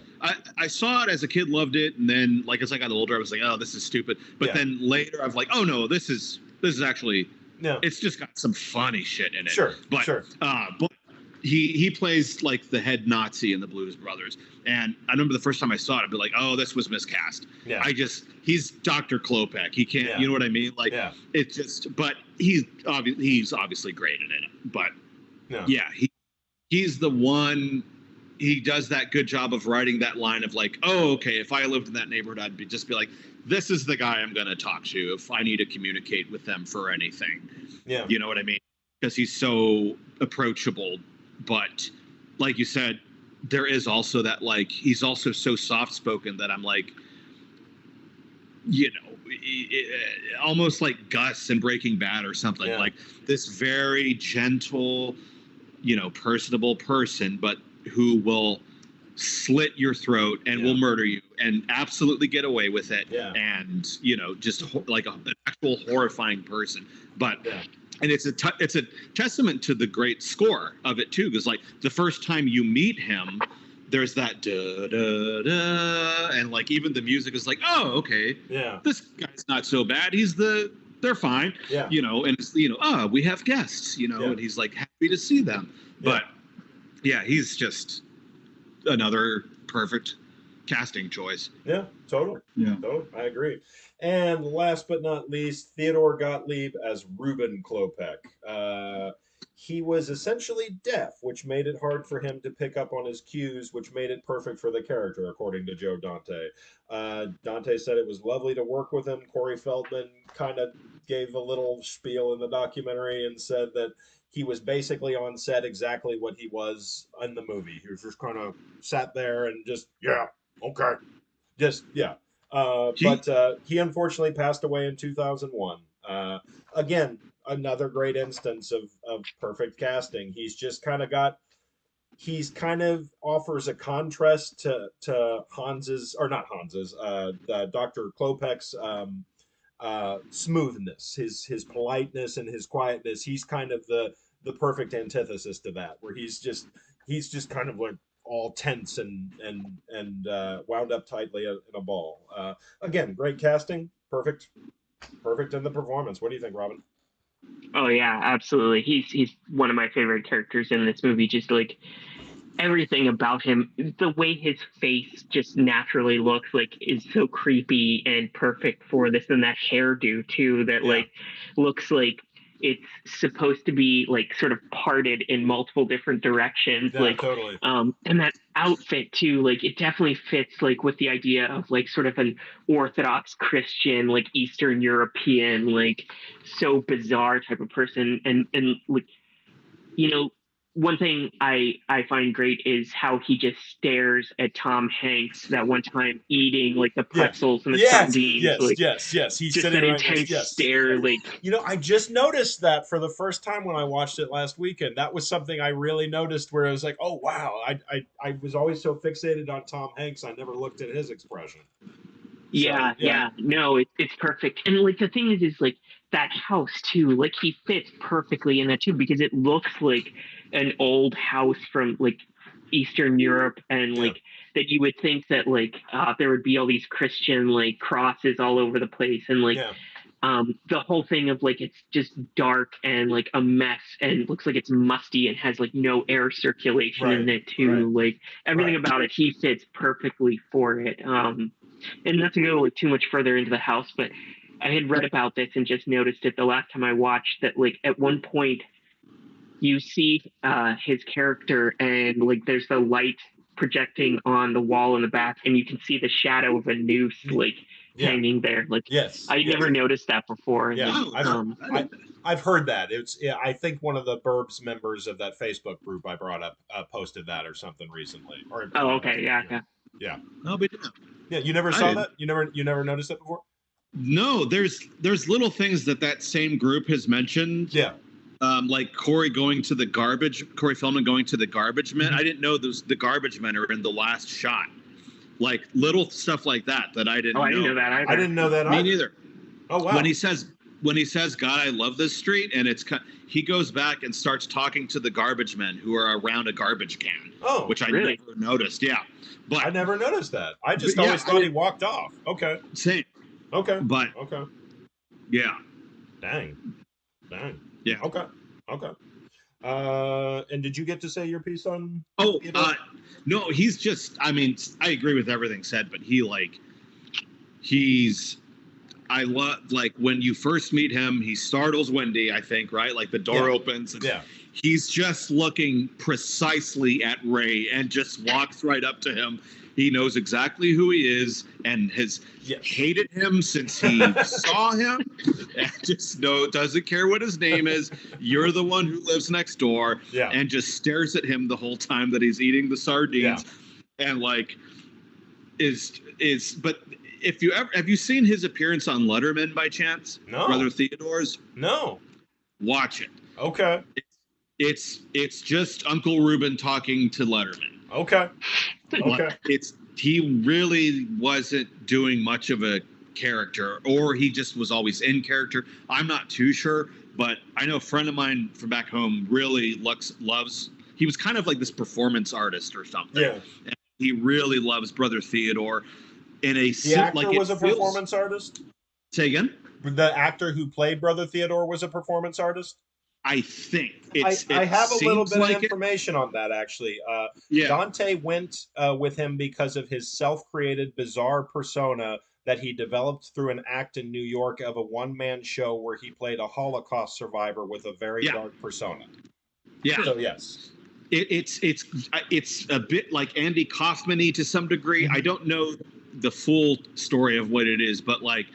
I saw it as a kid, loved it, and then like as I got older, I was like, oh, this is stupid. But Yeah. then later, I was like, oh no, this is actually, Yeah. it's just got some funny shit in it. Sure. But Sure. but he plays like the head Nazi in the Blues Brothers, and I remember the first time I saw it, I'd be like, oh, this was miscast. Yeah. He's Dr. Klopek. He can't, Yeah. you know what I mean? Like, Yeah. it's just, but he's obviously great in it. But No. yeah, he's the one. He does that good job of writing that line of like, oh, okay, if I lived in that neighborhood, I'd just be like, this is the guy I'm going to talk to if I need to communicate with them for anything. Yeah. You know what I mean? Because he's so approachable. But like you said, there is also that, like, he's also so soft spoken that I'm like, almost like Gus in Breaking Bad or something. Yeah. Like this very gentle, personable person, but who will slit your throat and Yeah. will murder you and absolutely get away with it. Yeah. And just like an actual horrifying person. But Yeah. and it's a testament to the great score of it too, because like the first time you meet him, there's that da da da, and like even the music is like, oh, okay, Yeah. this guy's not so bad. They're fine. Yeah. And it's, we have guests, Yeah. and he's like happy to see them. But yeah, he's just another perfect casting choice. Yeah. Totally. Yeah. Totally. I agree. And last but not least, Theodore Gottlieb as Reuben Klopek. He was essentially deaf, which made it hard for him to pick up on his cues, which made it perfect for the character, according to Joe Dante. Dante said it was lovely to work with him. Corey Feldman kind of gave a little spiel in the documentary and said that he was basically on set exactly what he was in the movie. He was just kind of sat there and just, yeah, okay. Just, yeah. But he unfortunately passed away in 2001. Again, another great instance of perfect casting. He's just kind of offers a contrast to Hans's, or not Hans's, Dr. Klopek's smoothness, his politeness and his quietness. He's kind of the perfect antithesis to that, where he's just he's just kind of like all tense and wound up tightly in a ball. Again, great casting, perfect in the performance. What do you think, Robin? Oh yeah, absolutely. He's one of my favorite characters in this movie. Just like everything about him, the way his face just naturally looks like is so creepy and perfect for this, and that hairdo too that Yeah, like looks like it's supposed to be like sort of parted in multiple different directions, yeah, like totally. and that outfit too, like it definitely fits like with the idea of like sort of an Orthodox Christian, like Eastern European, like so bizarre type of person. And like, you know, one thing I find great is how he just stares at Tom Hanks that one time eating like the Yeah. pretzels and the Yes, sardines, yes, like yes, yes. He's just sitting that right next. intense Yes. stare, like You know, I just noticed that for the first time when I watched it last weekend. That was something I really noticed where I was like, "Oh wow!" I was always so fixated on Tom Hanks, I never looked at his expression. So yeah, yeah, yeah, no, it's perfect. And like the thing is like that house too, like he fits perfectly in that too because it looks like an old house from like Eastern Europe and yeah, like that you would think that like there would be all these Christian like crosses all over the place and like yeah, the whole thing of like it's just dark and like a mess and looks like it's musty and has like no air circulation right, in it right, too, like everything right. about it he fits perfectly for it. And not to go like too much further into the house, but I had read about this and just noticed it the last time I watched that like at one point you see his character and like there's the light projecting on the wall in the back and you can see the shadow of a noose like Yeah, hanging there, like yes, I never yes, noticed that before. And yeah. like Oh, I I didn't. I've heard that. It's yeah, I think one of the Burbs members of that Facebook group I brought up posted that or something recently, or oh yeah, okay, yeah, yeah, yeah. yeah. No, we didn't. Yeah, you never I saw didn't. that? You never noticed it before? No, there's little things that same group has mentioned, Yeah. like Corey Feldman going to the garbage men. Mhm. I didn't know those the garbage men are in the last shot. Like little stuff like that I Oh, didn't I didn't know know. that I either. didn't know that Me either. neither. Oh When wow. he says God, I love this street, and he goes back and starts talking to the garbage men who are around a garbage can, Oh, which I Really? never noticed. Yeah, I but, never noticed that. I just yeah, always thought he walked off. Okay. same. Okay. But Okay. yeah, Dang. Dang. yeah. Okay. Okay. And did you get to say your piece on Oh, Theodore? no, he's just. I mean, I agree with everything said, but he's. I love like when you first meet him, he startles Wendy. I think right, like the door Yeah. opens and Yeah. he's just looking precisely at Ray and just walks right up to him. He knows exactly who he is and has Yes. hated him since he saw him and just doesn't care what his name is. You're the one who lives next door, Yeah. and just stares at him the whole time that he's eating the sardines, and like is but if you ever have you seen his appearance on Letterman by chance? No. Brother Theodore's? No. Watch it. Okay. It's just Uncle Reuben talking to Letterman. Okay. Okay. He really wasn't doing much of a character, or he just was always in character. I'm not too sure, but I know a friend of mine from back home really loves. He was kind of like this performance artist or something. Yeah. And he really loves Brother Theodore. In a The actor like was a performance artist. Say again. The actor who played Brother Theodore was a performance artist. I think I have a little bit like of information on that actually. Yeah. Dante went with him because of his self-created bizarre persona that he developed through an act in New York of a one-man show where he played a Holocaust survivor with a very dark persona. Yeah. So yes. It's a bit like Andy Kaufman-y to some degree. Mm-hmm. I don't know the full story of what it is, but like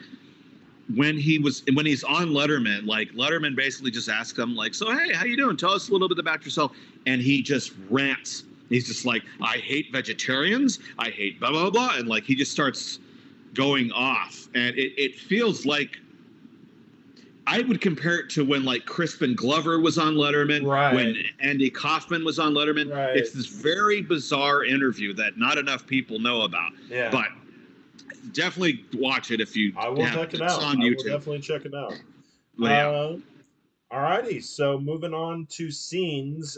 when he's on Letterman, like Letterman basically just asks him like, so hey, how you doing? Tell us a little bit about yourself. And he just rants. He's just like, I hate vegetarians. I hate blah, blah, blah. And like, he just starts going off. And it feels like, I would compare it to when like Crispin Glover was on Letterman, right. when Andy Kaufman was on Letterman. Right. It's this very bizarre interview that not enough people know about. Yeah. But definitely watch it if you. I will check it out. It's on I will YouTube. definitely check it out. Yeah. Alrighty, so moving on to scenes.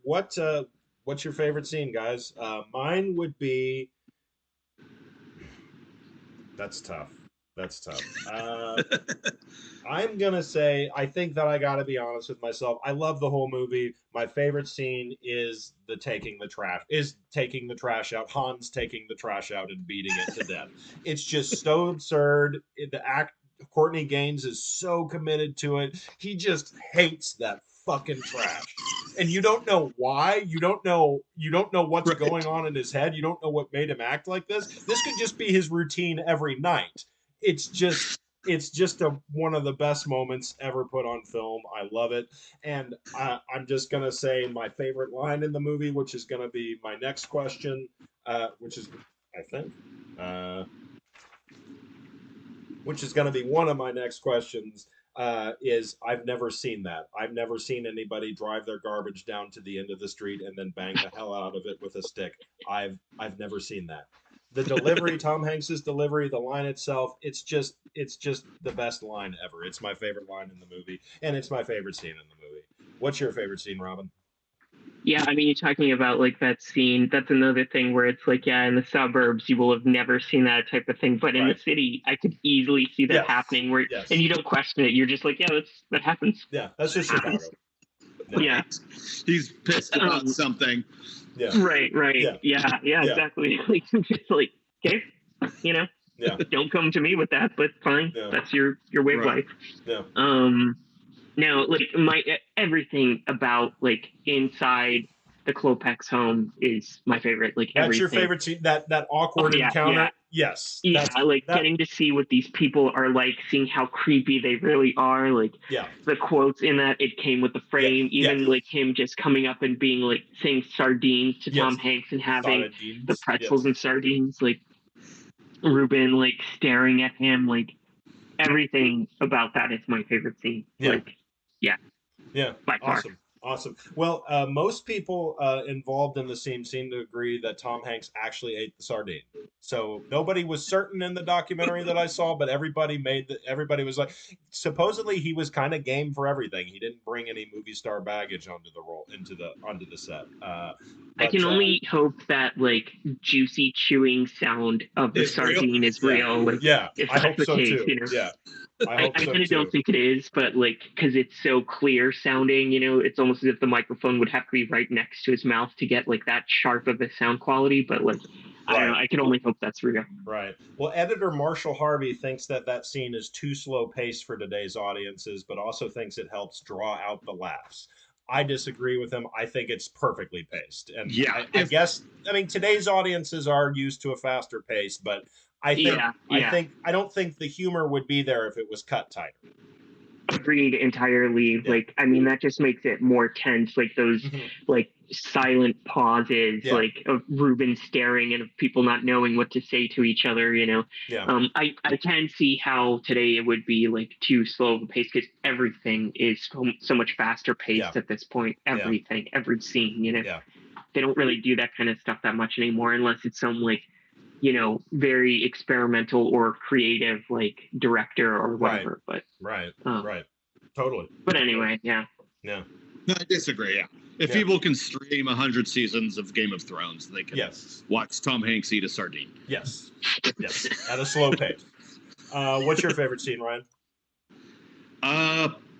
What's your favorite scene, guys? Mine would be. That's tough. That's tough. I'm gonna say I think that I gotta be honest with myself. I love the whole movie. My favorite scene is taking the trash out. Hans taking the trash out and beating it to death. It's just so absurd. The act Courtney Gaines is so committed to it. He just hates that fucking trash. And you don't know why. You don't know what's Right. going on in his head. You don't know what made him act like this. This could just be his routine every night. It's just one of the best moments ever put on film. I love it, and I'm just gonna say my favorite line in the movie, which is gonna be my next question, which is I think, uh, which is gonna be one of my next questions. Is I've never seen that. I've never seen anybody drive their garbage down to the end of the street and then bang the hell out of it with a stick. I've never seen that. The delivery, Tom Hanks's delivery, the line itself, it's just the best line ever. It's my favorite line in the movie, and it's my favorite scene in the movie. What's your favorite scene, Robin? Yeah, I mean, you're talking about like that scene. That's another thing where it's like, yeah, in the suburbs, you will have never seen that type of thing. But in the Right. city, I could easily see that Yes. happening where, and Yes. you don't question it. You're just like, yeah, that happens. Yeah. That's just Chicago. Yeah. Yeah. He's pissed about something. Yeah. Right. Yeah. Yeah. Yeah. Exactly. Like, just like, okay, you know, Yeah. don't come to me with that, but fine. Yeah. That's your way of Right. life. Yeah. No, like my everything about like inside the Klopex home is my favorite. Like That's your everything. favorite scene. That awkward Yeah, encounter. yeah. Yes. Yeah, That's like that. getting to see what these people are like, seeing how creepy they really are. Like Yeah. the quotes in that, it came with the Yes. frame. Even Yes. like him just coming up and being like saying sardines to Tom Yes. Hanks and having the Sardines. pretzels Yes. and sardines. Like Ruben like staring at him. Like everything about that is my favorite scene. Yeah. Like yeah, Yeah. by far. Awesome. Awesome. Well, most people involved in the scene seem to agree that Tom Hanks actually ate the sardine. So nobody was certain in the documentary that I saw, but everybody was like, supposedly he was kind of game for everything. He didn't bring any movie star baggage onto the set. I But can only hope that like juicy chewing sound of the It's real. sardine is Yeah. real. Like yeah, if I that's hope the so case, too. you know. Yeah, I I hope so kind of too. don't think it is, but like because it's so clear sounding, you know, it's almost as if the microphone would have to be right next to his mouth to get like that sharp of a sound quality. But like, I don't know. Right. I can only hope that's real. Right. Well, editor Marshall Harvey thinks that scene is too slow paced for today's audiences, but also thinks it helps draw out the laughs. I disagree with him. I think it's perfectly paced. And Yeah. I guess, I mean, today's audiences are used to a faster pace, but Yeah. I don't think the humor would be there if it was cut tighter. Agreed entirely. Yeah. Like, I mean, that just makes it more tense. Like those, like silent pauses, Yeah. like of Ruben staring and of people not knowing what to say to each other. You know, Yeah. I can see how today it would be like too slow of a pace because everything is so much faster paced Yeah. at this point. Everything, every scene. You know, Yeah. they don't really do that kind of stuff that much anymore unless it's some like, you know, very experimental or creative like director or whatever. But Right. um, Right. Totally. but anyway, yeah. Yeah. No, I disagree. Yeah. If Yeah. people can stream 100 seasons of Game of Thrones, they can Yes. watch Tom Hanks eat a sardine. Yes. Yes. At a slow pace. What's your favorite scene, Ryan?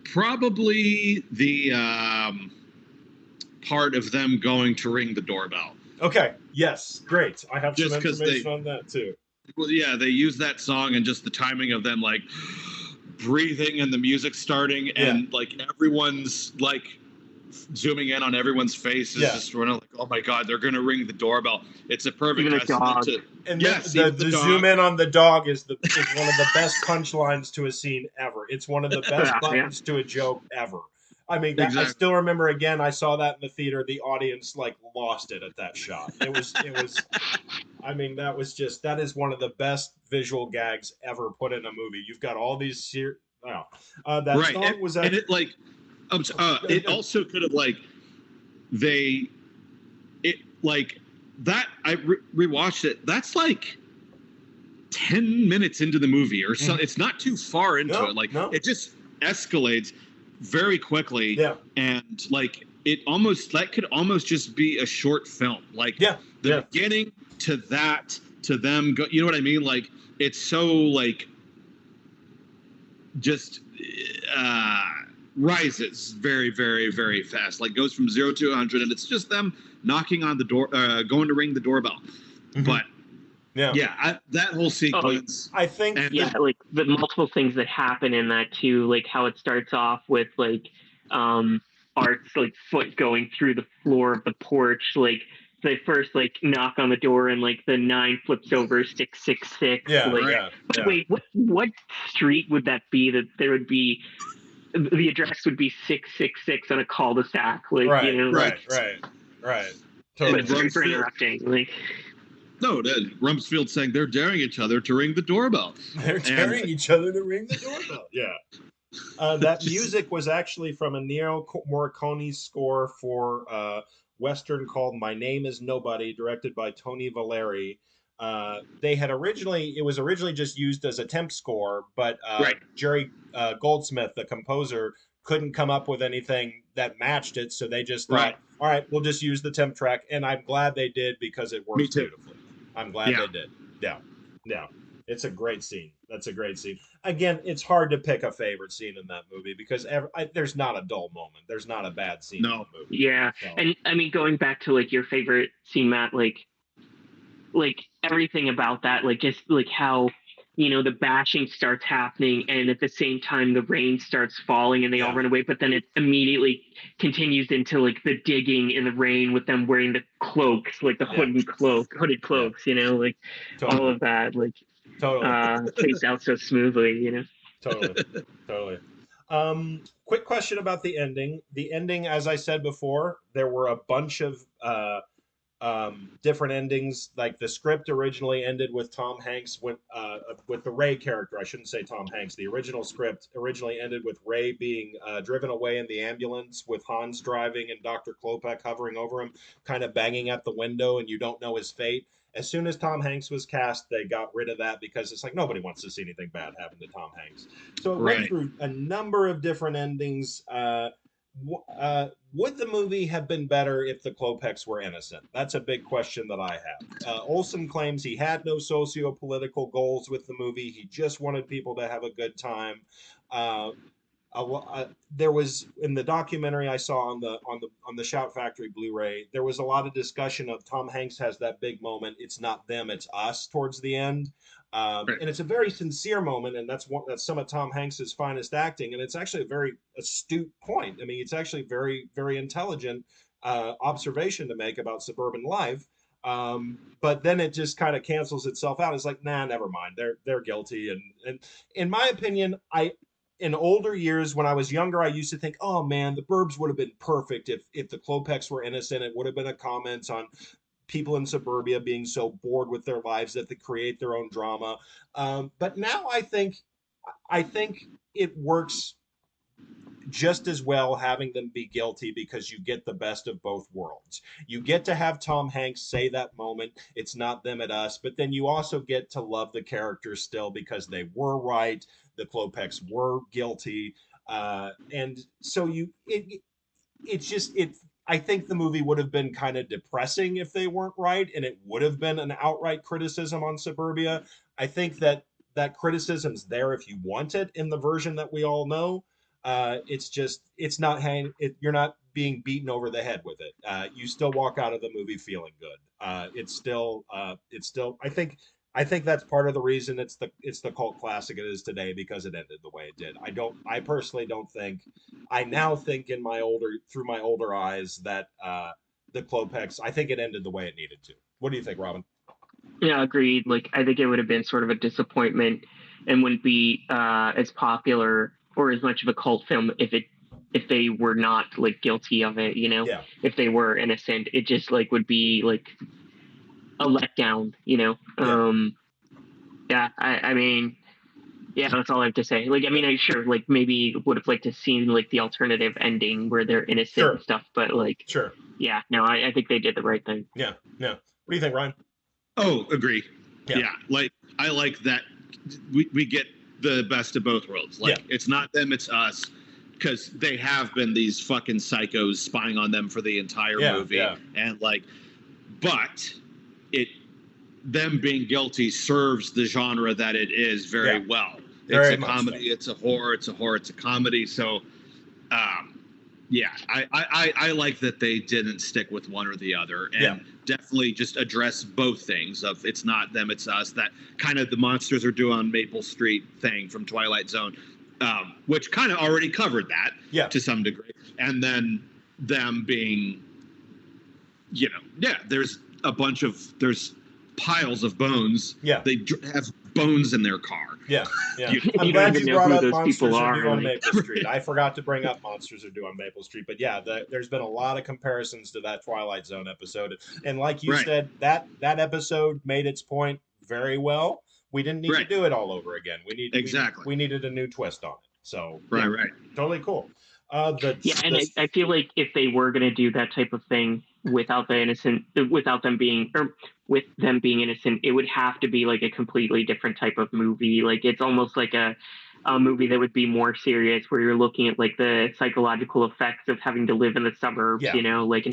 Probably the part of them going to ring the doorbell. Okay. Yes. Great. I have Just some 'cause information on that too. Well, yeah, they use that song and just the timing of them like breathing and the music starting and like everyone's like zooming in on everyone's face is just running like, oh my god, they're gonna ring the doorbell. It's a perfect Even a testament dog. to And Yes, the even the dog. zoom in on the dog is one of the best punchlines to a scene ever. It's one of the best Yeah. buttons to a joke ever. I mean, I Exactly. still remember again. I saw that in the theater. The audience like lost it at that shot. It was. I mean, that is one of the best visual gags ever put in a movie. You've got all these that right. song was And it like it also could have like it like that I rewatched it. That's like 10 minutes into the movie or so. It's not too far into No, it. Like no. it just escalates. very quickly. Yeah. And like that could almost just be a short film. Like the beginning to them go, you know what I mean? Like it's so like just rises very, very, very fast. Like goes from 0 to 100, and it's just them knocking on the door, going to ring the doorbell. Mm-hmm. But that whole sequence. I think like the multiple things that happen in that too, like how it starts off with like Art's like foot going through the floor of the porch, like they first like knock on the door and like the 9 flips over 666. Wait, what street would that be that there would be the address would be 666 on a cul-de-sac? Like right. Totally. But sorry for interrupting. Like no, Rumsfeld saying they're daring each other to ring the doorbell. They're daring each other to ring the doorbell. Yeah. That music was actually from a Ennio Morricone score for Western called My Name is Nobody, directed by Tony Valeri. It was originally just used as a temp score, but Jerry Goldsmith, the composer, couldn't come up with anything that matched it, so they just thought, all right, we'll just use the temp track, and I'm glad they did because it works beautifully. I'm glad they did. Yeah. It's a great scene. That's a great scene. Again, it's hard to pick a favorite scene in that movie because there's not a dull moment. There's not a bad scene in the movie. Yeah. So. And I mean, going back to like your favorite scene, Matt, like everything about that, like just like how, the bashing starts happening and at the same time the rain starts falling and they all run away, but then it immediately continues into like the digging in the rain with them wearing the cloaks, like the hooded cloaks, like totally. All of that, like plays out so smoothly, Totally. Quick question about the ending. The ending, as I said before, there were a bunch of different endings. Like the script originally ended with Tom Hanks with the Ray character. I shouldn't say Tom Hanks. The original script originally ended with Ray being driven away in the ambulance with Hans driving and Dr. Klopek hovering over him, kind of banging at the window, and you don't know his fate. As soon as Tom Hanks was cast, they got rid of that because it's like nobody wants to see anything bad happen to Tom Hanks. So it went through a number of different endings. Would the movie have been better if the Klopeks were innocent? That's a big question that I have. Olsen claims he had no socio-political goals with the movie. He just wanted people to have a good time. There was in the documentary I saw on the Shout Factory Blu-ray, there was a lot of discussion of Tom Hanks has that big moment. It's not them, it's us towards the end. And it's a very sincere moment, and that's some of Tom Hanks's finest acting, and it's actually a very astute point. I mean, it's actually very, very intelligent observation to make about suburban life. But then it just kind of cancels itself out. It's like, nah, never mind. They're guilty. And in my opinion, in older years, when I was younger, I used to think, oh man, the Burbs would have been perfect if the Klopeks were innocent. It would have been a comment on people in suburbia being so bored with their lives that they create their own drama. But now I think it works just as well having them be guilty because you get the best of both worlds. You get to have Tom Hanks say that moment, it's not them at us, but then you also get to love the characters still because they were right. The Klopeks were guilty. And so I think the movie would have been kind of depressing if they weren't right, and it would have been an outright criticism on suburbia. I think that criticism's there if you want it in the version that we all know. You're not being beaten over the head with it. You still walk out of the movie feeling good. It's still I think that's part of the reason it's the cult classic it is today, because it ended the way it did. I personally don't think, I now think through my older eyes that the Klopeks, I think it ended the way it needed to. What do you think, Robin? Yeah, agreed. Like, I think it would have been sort of a disappointment and wouldn't be as popular or as much of a cult film if they were not like guilty of it, Yeah. If they were innocent, it just like would be like a letdown, I mean, that's all I have to say. Like, I mean, I sure like maybe would have liked to see like the alternative ending where they're innocent and stuff, but like, I think they did the right thing. Yeah. What do you think, Ryan? Oh, agree. Yeah. Like, I like that we get the best of both worlds. Like, it's not them, it's us. because they have been these fucking psychos spying on them for the entire movie, and like, but them being guilty serves the genre that it is very well. It's a comedy, so. It's a horror, it's a comedy. So, I like that they didn't stick with one or the other, and definitely just address both things of it's not them, it's us. That kind of the monsters are doing on Maple Street thing from Twilight Zone, which kind of already covered that to some degree. And then them being, there's piles of bones. Yeah. They have bones in their car. Yeah. I'm glad you brought up Monsters Are Due on Maple Street. I forgot to bring up Monsters Are Due on Maple Street. But there's been a lot of comparisons to that Twilight Zone episode. And like you said, that episode made its point very well. We didn't need to do it all over again. We needed a new twist on it. So right. Totally cool. I feel like if they were going to do that type of thing with them being innocent, it would have to be like a completely different type of movie. Like it's almost like a movie that would be more serious, where you're looking at like the psychological effects of having to live in the suburbs, and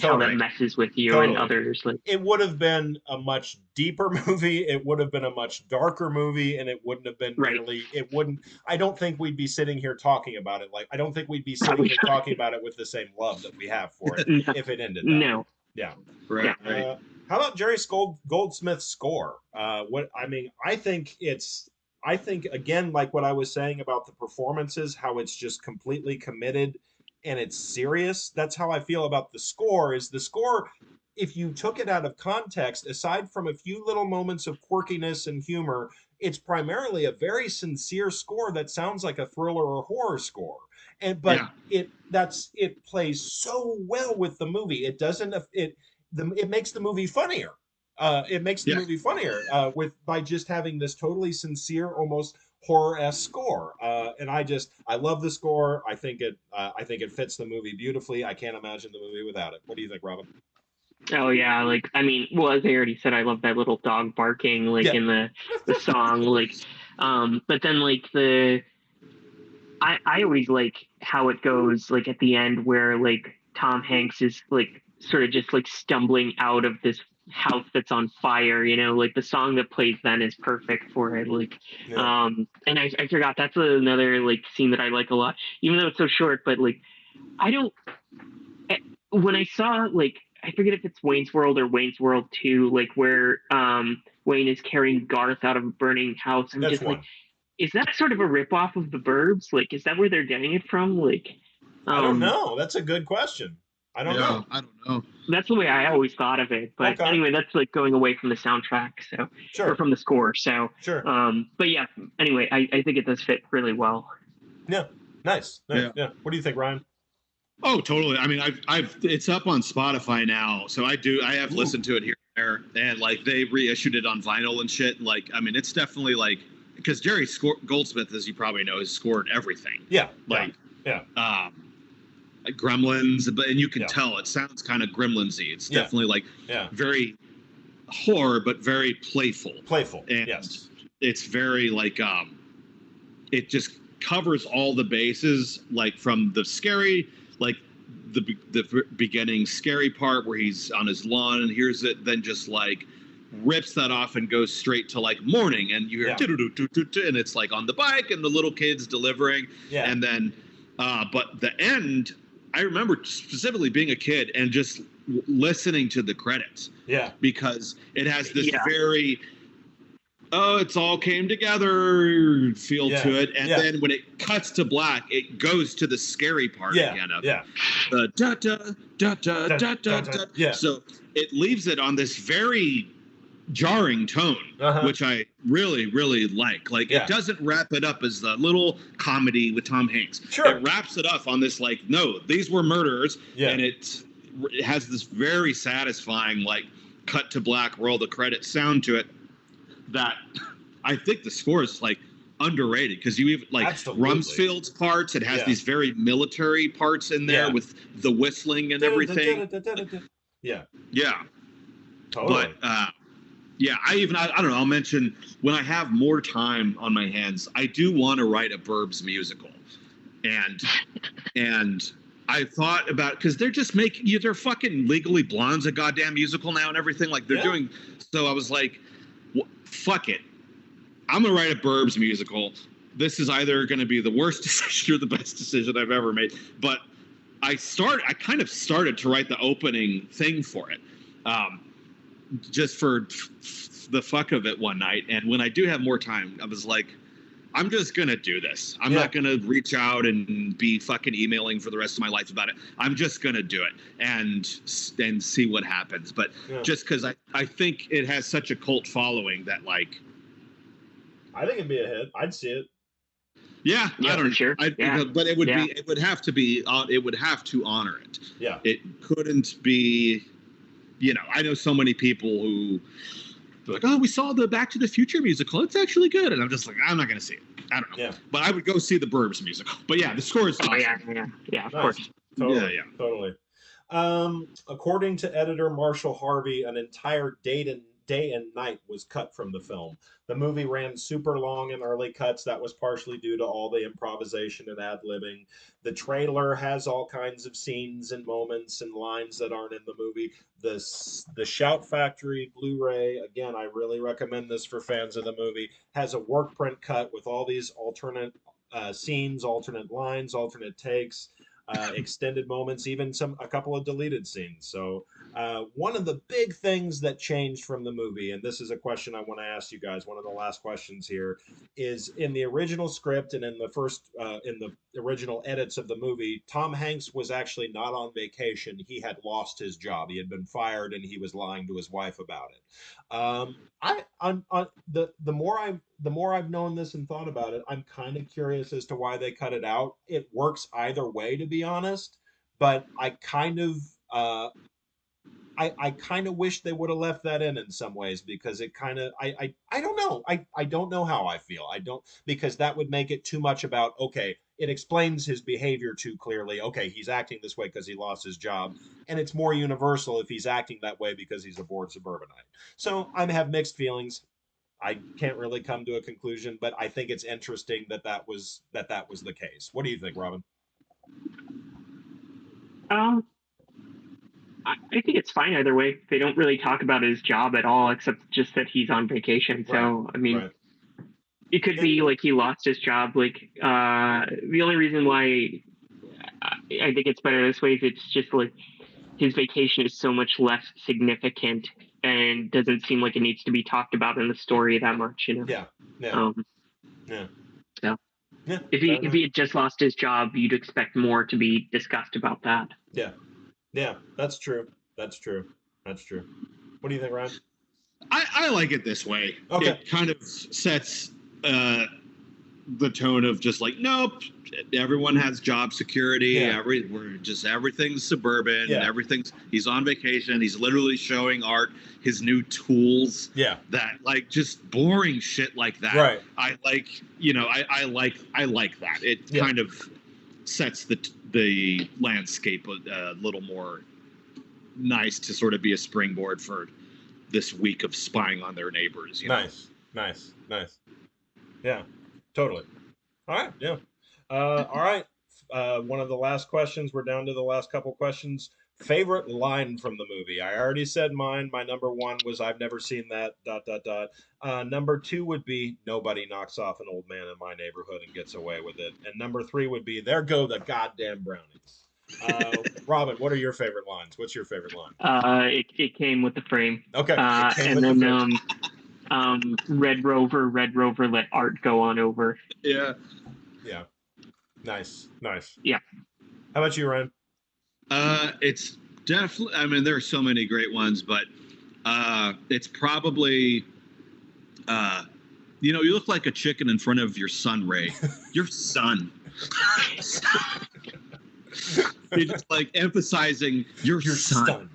how that messes with you and others. Like it would have been a much deeper movie. It would have been a much darker movie, and it wouldn't have been really. It wouldn't. I don't think we'd be sitting here talking about it. Like I don't think we'd be sitting here talking about it with the same love that we have for it if it ended. No. Yeah. Right. How about Jerry Goldsmith's score? I think, again, like what I was saying about the performances, how it's just completely committed and it's serious. That's how I feel about the score. If you took it out of context, aside from a few little moments of quirkiness and humor, it's primarily a very sincere score that sounds like a thriller or horror score. It plays so well with the movie. It makes the movie funnier. Movie funnier by just having this totally sincere, almost horror-esque score. And I love the score. I think it fits the movie beautifully. I can't imagine the movie without it. What do you think, Robin? Oh yeah, as I already said, I love that little dog barking in the song. But then I always like how it goes at the end where Tom Hanks is sort of just stumbling out of this house that's on fire, the song that plays then is perfect for it. And I forgot that's another scene that I like a lot, even though it's so short. But when I saw I forget if it's Wayne's World or Wayne's World 2, where Wayne is carrying Garth out of a burning house. I'm just is that sort of a ripoff of the Burbs? Is that where they're getting it from? I don't know. That's a good question. I don't know. That's the way I always thought of it. But anyway, that's going away from the soundtrack, or from the score. So sure. But yeah. Anyway, I think it does fit really well. Yeah. Nice. Yeah. What do you think, Ryan? Oh, totally. I mean, it's up on Spotify now, so I have listened to it here and there, and they reissued it on vinyl and shit. It's definitely because Jerry Goldsmith, as you probably know, has scored everything. Yeah. Gremlins, and you can tell it sounds kind of Gremlins-y. It's definitely very horror, but very playful. And yes. It's very it just covers all the bases, from the scary, the beginning scary part where he's on his lawn and hears it, then just rips that off and goes straight to morning, and you hear and it's on the bike and the little kids delivering, and then but the end, I remember specifically being a kid and just listening to the credits, because it has this very it's all came together feel to it, and then when it cuts to black, it goes to the scary part again of the da da da da da da da. So it leaves it on this very jarring tone, which I really, really like. It doesn't wrap it up as the little comedy with Tom Hanks. Sure. It wraps it up on this no, these were murderers, and it has this very satisfying cut to black, roll the credits sound to it. That I think the score is underrated, because you even Rumsfeld's parts. It has these very military parts in there with the whistling and everything. Yeah. Totally. But I don't know. I'll mention when I have more time on my hands, I do want to write a Burbs musical, and and I thought about, because they're just making they're fucking Legally Blonde's a goddamn musical now and everything, like they're doing. So I was like, fuck it, I'm gonna write a Burbs musical. This is either going to be the worst decision or the best decision I've ever made. But I kind of started to write the opening thing for it, just for the fuck of it one night. And when I do have more time, I was like, I'm just going to do this. I'm not going to reach out and be fucking emailing for the rest of my life about it. I'm just going to do it and see what happens. But just because I think it has such a cult following that, like, I think it'd be a hit. I'd see it. Yeah, I don't know. Sure. But it would be. It would have to be. It would have to honor it. Yeah. It couldn't be. You know, I know so many people who are like, "Oh, we saw the Back to the Future musical. It's actually good," and I'm just like, I'm not going to see it. I don't know. Yeah. But I would go see the Burbs musical. But yeah, the score is awesome. Yeah. Of course. Totally. Totally. According to editor Marshall Harvey, an entire day and night was cut from the film. The movie ran super long in early cuts. That was partially due to all the improvisation and ad-libbing. The trailer has all kinds of scenes and moments and lines that aren't in the movie. The Shout Factory Blu-ray, again, I really recommend this for fans of the movie, has a work print cut with all these alternate scenes, alternate lines, alternate takes, extended moments, even a couple of deleted scenes. So one of the big things that changed from the movie, and this is a question I want to ask you guys, one of the last questions here, is in the original script and in the original edits of the movie, Tom Hanks was actually not on vacation. He had lost his job. He had been fired, and he was lying to his wife about it. The more I've known this and thought about it, I'm kind of curious as to why they cut it out. It works either way, to be honest, but I kind of I kind of wish they would have left that in some ways, because it kind of I don't know. I don't know how I feel. I don't, because that would make it too much about, okay, it explains his behavior too clearly. Okay, he's acting this way because he lost his job, and it's more universal if he's acting that way because he's a bored suburbanite. So I have mixed feelings. I can't really come to a conclusion, but I think it's interesting that was the case. What do you think, Robin? I think it's fine either way. They don't really talk about his job at all, except just that he's on vacation. So, I mean, it could be like he lost his job. Like, the only reason why I think it's better this way is it's just like his vacation is so much less significant and doesn't seem like it needs to be talked about in the story that much, you know? So, if he had just lost his job, you'd expect more to be discussed about that. Yeah, that's true. That's true. What do you think, Ryan? I like it this way. Okay. It kind of sets the tone of just like, nope, everyone has job security. Everything's suburban. He's on vacation. He's literally showing Art his new tools. That, like, just boring shit like that. Right. I like that. It kind of sets the landscape a little more nice to sort of be a springboard for this week of spying on their neighbors. You know? Nice. Yeah, totally. All right. Yeah. All right. One of the last questions. We're down to the last couple questions. Favorite line from the movie. I already said mine. My number one was, I've never seen that, ... Number two would be, nobody knocks off an old man in my neighborhood and gets away with it. And number three would be, there go the goddamn brownies. Robin, what are your favorite lines? What's your favorite line? It came with the frame. Okay. And then Red Rover, let Art go on over. Yeah. Nice. Yeah. How about you, Ryan? It's definitely, I mean, there are so many great ones, but it's probably, you look like a chicken in front of your son, Ray. Your son. You're just like emphasizing your son.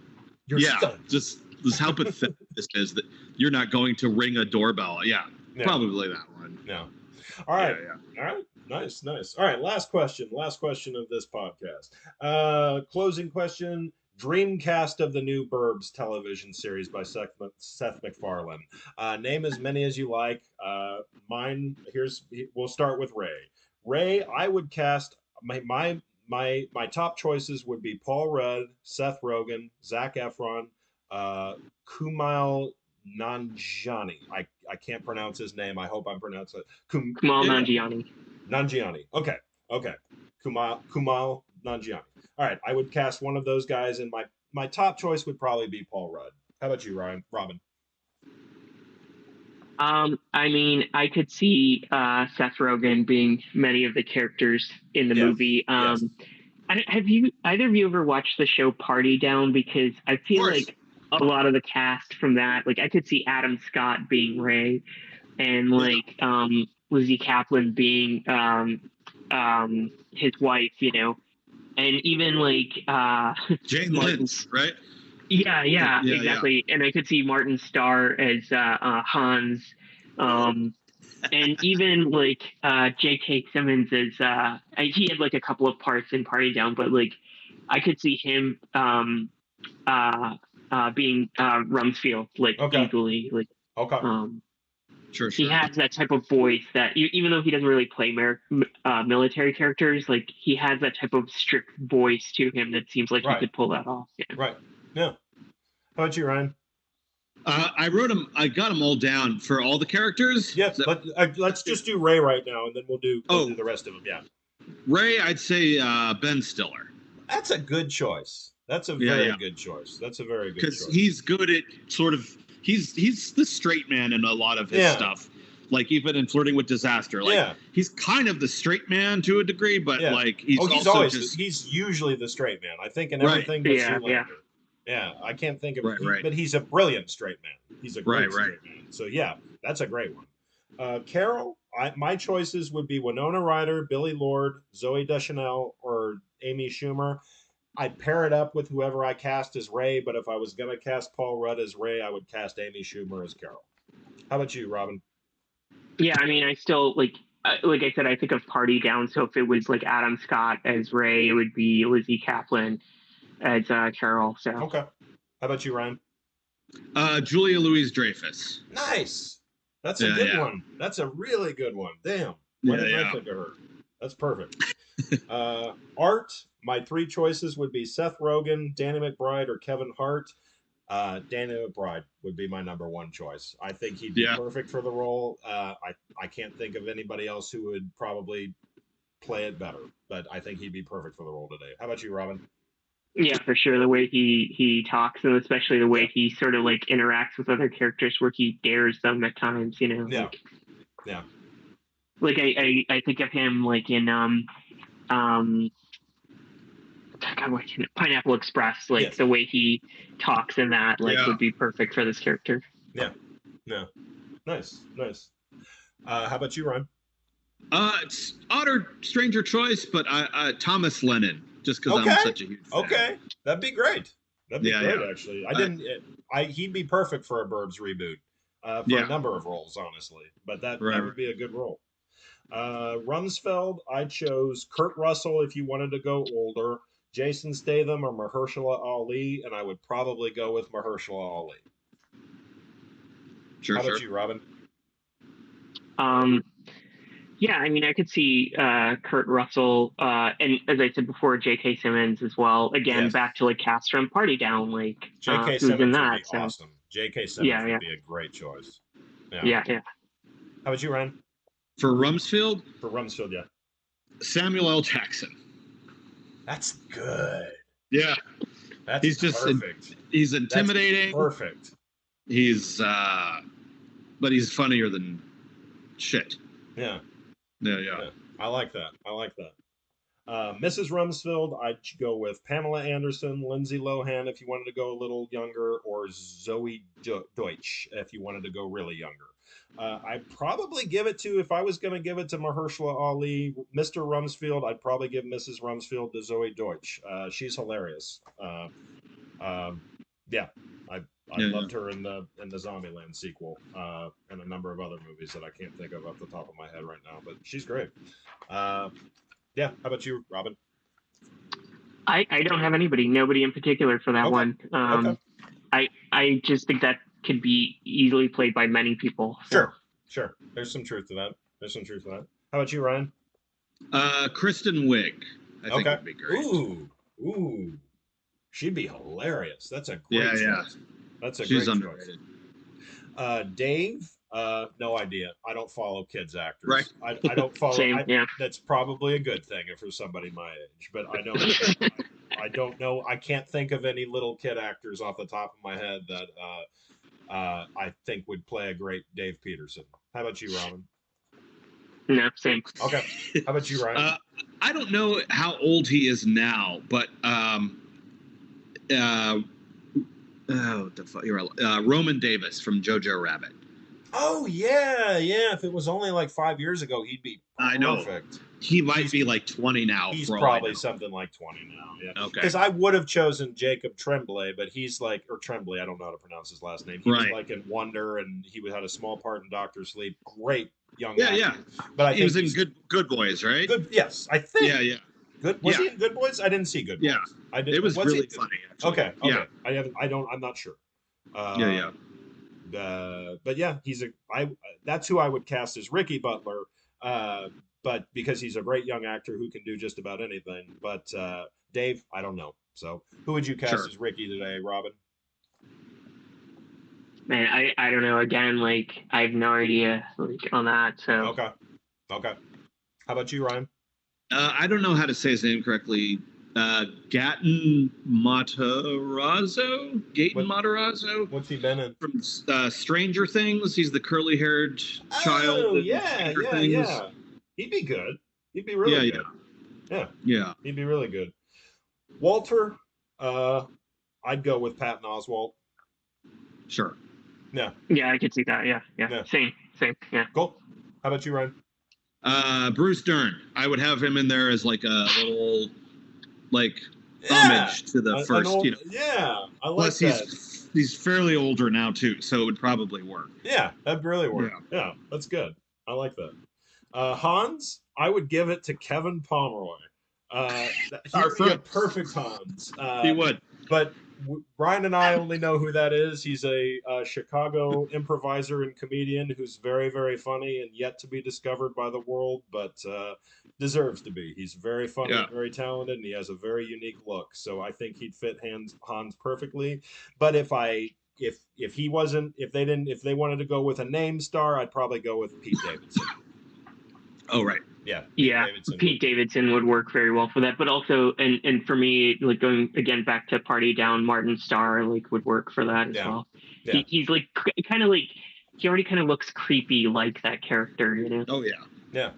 Your son. Just how pathetic this is that you're not going to ring a doorbell. Yeah. Probably that one. Yeah. All right. All right. Nice. All right. Last question of this podcast. Closing question. Dream cast of the new Burbs television series by Seth MacFarlane. Name as many as you like. We'll start with Ray. Ray, I would cast my top choices would be Paul Rudd, Seth Rogen, Zach Efron, Kumail Nanjiani. I can't pronounce his name. I hope I'm pronouncing it. Kamal Yeah. Nanjiani. Nanjiani. Okay. Kumail Nanjiani. All right, I would cast one of those guys, and my top choice would probably be Paul Rudd. How about you, Robin? I mean, I could see Seth Rogen being many of the characters in the Yes. movie. Yes. Have you either of you ever watched the show Party Down? Because I Of feel course. like a lot of the cast from that, like I could see Adam Scott being Ray, and like Lizzie Kaplan being his wife, you know, and even like Jane Martin. Lynch, right? Yeah, Yeah. exactly. And I could see Martin Starr as Hans, and even like J.K. Simmons as he had like a couple of parts in Party Down, but like I could see him being Rumsfeld like Okay. easily. Like Okay. Sure. he has that type of voice that even though he doesn't really play military characters, like he has that type of strict voice to him that seems like he Right. could pull that off. Yeah. Right. Yeah. How about you, Ryan? I wrote them. I got them all down for all the characters. Yes, but let's just do Ray right now, and then we'll do the rest of them. Yeah. Ray, I'd say Ben Stiller. That's a good choice. That's a very good choice. That's a very good choice. Because he's good at sort of he's the straight man in a lot of his stuff. Like even in Flirting with Disaster, like he's kind of the straight man to a degree, but like he's he's usually the straight man. I think in everything but Zoolander. Yeah, I can't think of but he's a brilliant straight man. He's a great straight man. So yeah, that's a great one. Carol, my choices would be Winona Ryder, Billy Lord, Zoe Deschanel, or Amy Schumer. I'd pair it up with whoever I cast as Ray, but if I was going to cast Paul Rudd as Ray, I would cast Amy Schumer as Carol. How about you, Robin? Yeah, I mean, I still like I said, I think of Party Down. So if it was like Adam Scott as Ray, it would be Lizzie Kaplan as Carol. So okay. How about you, Ryan? Julia Louis-Dreyfus. Nice. That's a good one. That's a really good one. Damn. Why didn't I think of her? That's perfect. Art, my three choices would be Seth Rogen, Danny McBride, or Kevin Hart. Danny McBride would be my number one choice. I think he'd be perfect for the role. I can't think of anybody else who would probably play it better, but I think he'd be perfect for the role today. How about you, Robin? Yeah, for sure. The way he talks, and especially the way he sort of like interacts with other characters, where he dares them at times. You know. Yeah. Like I think of him like in Pineapple Express, like the way he talks in that, like would be perfect for this character. Yeah. Nice. How about you, Ryan? It's odder, stranger choice, but Thomas Lennon, just because I'm such a huge fan. Okay, that'd be great. Actually. He'd be perfect for a Burbs reboot for a number of roles, honestly. But that would be a good role. Rumsfeld, I chose Kurt Russell if you wanted to go older, Jason Statham or Mahershala Ali, and I would probably go with Mahershala Ali. Sure. How about you, Robin? Yeah, I mean, I could see Kurt Russell, and as I said before, J.K. Simmons as well. Again, back to like cast from Party Down, like J.K. who's Simmons in that, would be awesome. J.K. Simmons would be a great choice. Yeah. How about you, Ryan? For Rumsfeld? For Rumsfeld, yeah. Samuel L. Jackson. That's good. Yeah. He's just perfect. He's intimidating. That's perfect. He's but he's funnier than shit. Yeah. I like that. Mrs. Rumsfeld, I'd go with Pamela Anderson, Lindsay Lohan if you wanted to go a little younger, or Zoe Deutsch if you wanted to go really younger. I'd probably give it to, if I was going to give it to Mahershala Ali, Mr. Rumsfeld, I'd probably give Mrs. Rumsfeld to Zoe Deutsch. She's hilarious. I loved her in the Zombieland sequel and a number of other movies that I can't think of off the top of my head right now, but she's great. How about you, Robin? I don't have nobody in particular for that one. I just think that could be easily played by many people. So. Sure. There's some truth to that. How about you, Ryan? Kristen Wiig, I think Okay. would be great. Ooh, she'd be hilarious. That's a great Yeah, yeah. choice. That's a She's great choice. underrated. Dave, no idea. I don't follow kids Right. actors. I don't follow. Same, yeah. That's probably a good thing for somebody my age. But I don't know. I can't think of any little kid actors off the top of my head that I think would play a great Dave Peterson. How about you, Robin? No, same. Okay. How about you, Ryan? I don't know how old he is now, but Roman Davis from Jojo Rabbit. Oh yeah. If it was only like 5 years ago, he'd be I know. perfect. He might be like 20 now. He's for all I probably know. something like 20 now. Yeah. Okay. Because I would have chosen Jacob Tremblay, but he's like, or Tremblay, I don't know how to pronounce his last name. He was Right. like in Wonder, and he had a small part in Doctor Sleep. Great young Yeah, actor. yeah. But I He think was in Good Boys, right? Good. Yes, I think. Yeah. Good. Was Yeah. he in Good Boys? I didn't see Good Boys. Yeah. I did. It was really he? funny, actually. Okay. Yeah. I haven't. I don't. I'm not sure. Yeah. But yeah, that's who I would cast as Ricky Butler. But because he's a great young actor who can do just about anything. But Dave, I don't know. So who would you cast as Ricky today, Robin? Man, I don't know. Again, like I have no idea on that. So Okay. How about you, Ryan? I don't know how to say his name correctly. Gaten Matarazzo? What's he been in? From Stranger Things. He's the curly-haired child. Oh, yeah. He'd be good. He'd be really good. Yeah. He'd be really good. Walter, I'd go with Patton Oswalt. Sure. Yeah, I could see that. Yeah. Same. Yeah. Cool. How about you, Ryan? Bruce Dern. I would have him in there as like a little, homage to the first. Yeah, I like Plus, that. he's fairly older now too, so it would probably work. Yeah, that'd really work. Yeah, that's good. I like that. Hans, I would give it to Kevin Pomeroy. He'd be a perfect Hans. He would. But Ryan and I only know who that is. He's a Chicago improviser and comedian who's very, very funny and yet to be discovered by the world, but deserves to be. He's very funny, very talented, and he has a very unique look. So I think he'd fit Hans perfectly. But if they wanted to go with a name star, I'd probably go with Pete Davidson. Oh, right. Yeah. Pete Davidson would work very well for that. But also, and for me, like going again back to Party Down, Martin Starr would work for that as well. Yeah. He's like kind of like he already kind of looks creepy like that character, you know? Oh yeah.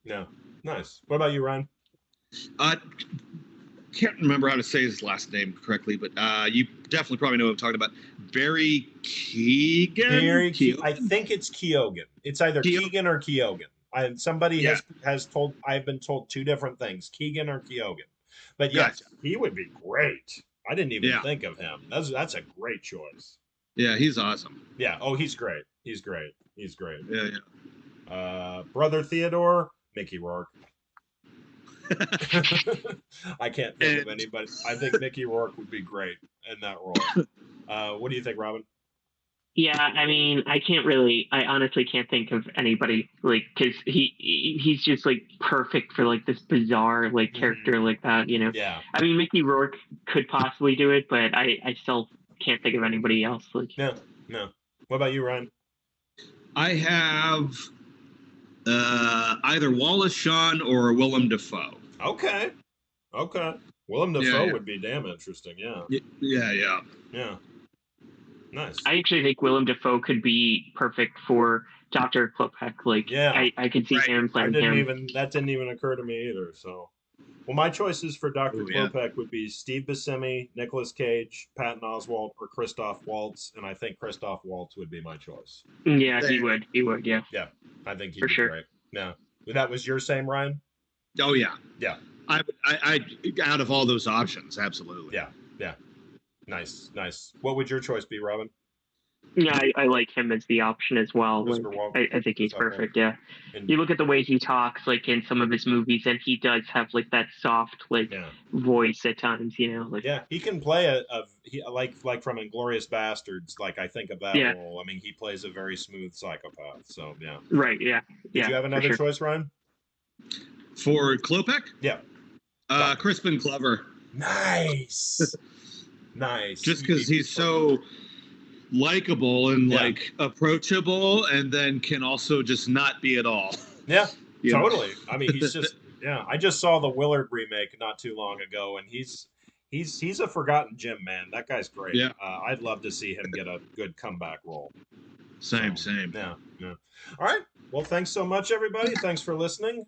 Yeah. Nice. What about you, Ryan? Can't remember how to say his last name correctly, but you definitely probably know what I'm talking about. Barry Keoghan. I think it's Keoghan. It's either Keegan or Keoghan. I've been told two different things, Keegan or Keoghan. But yes, he would be great. I didn't even think of him. That's a great choice. Yeah, he's awesome. Yeah. Oh, he's great. He's great. Yeah. Brother Theodore, Mickey Rourke. I can't think of anybody. I think Mickey Rourke would be great in that role. What do you think, Robin? Yeah, I mean, I honestly can't think of anybody because he's just perfect for this bizarre character like that, you know? Yeah. I mean, Mickey Rourke could possibly do it, but I still can't think of anybody else. No. What about you, Ryan? I have either Wallace Shawn or Willem Dafoe. Okay. Willem Dafoe would be damn interesting. Yeah. Yeah. Nice. I actually think Willem Dafoe could be perfect for Dr. Klopek. I could see him playing him. That didn't even occur to me either. So, well, my choices for Dr. Klopek would be Steve Buscemi, Nicolas Cage, Patton Oswalt, or Christoph Waltz, and I think Christoph Waltz would be my choice. Yeah, he would. Yeah. Yeah, I think he'd be great. Yeah, that was your same, Ryan. Oh yeah. Yeah. I out of all those options, absolutely. Yeah. Nice. What would your choice be, Robin? Yeah, I like him as the option as well. I think he's perfect. Yeah, you look at the way he talks, in some of his movies, and he does have that soft voice at times. You know, yeah, he can play like from Inglourious Bastards. I think of that role. I mean, he plays a very smooth psychopath. So yeah. Right. Yeah. Did you have another choice, Ryan? For Klopek? Yeah. Crispin Glover. Nice. Nice. Just because he's so likable and like approachable, and then can also just not be at all. Yeah, You know? totally. I mean, he's just I just saw the Willard remake not too long ago, and he's a forgotten gem, man. That guy's great. Yeah. I'd love to see him get a good comeback role. Same. Yeah. All right. Well, thanks so much, everybody. Thanks for listening.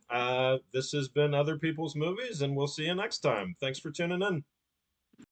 This has been Other People's Movies, and we'll see you next time. Thanks for tuning in.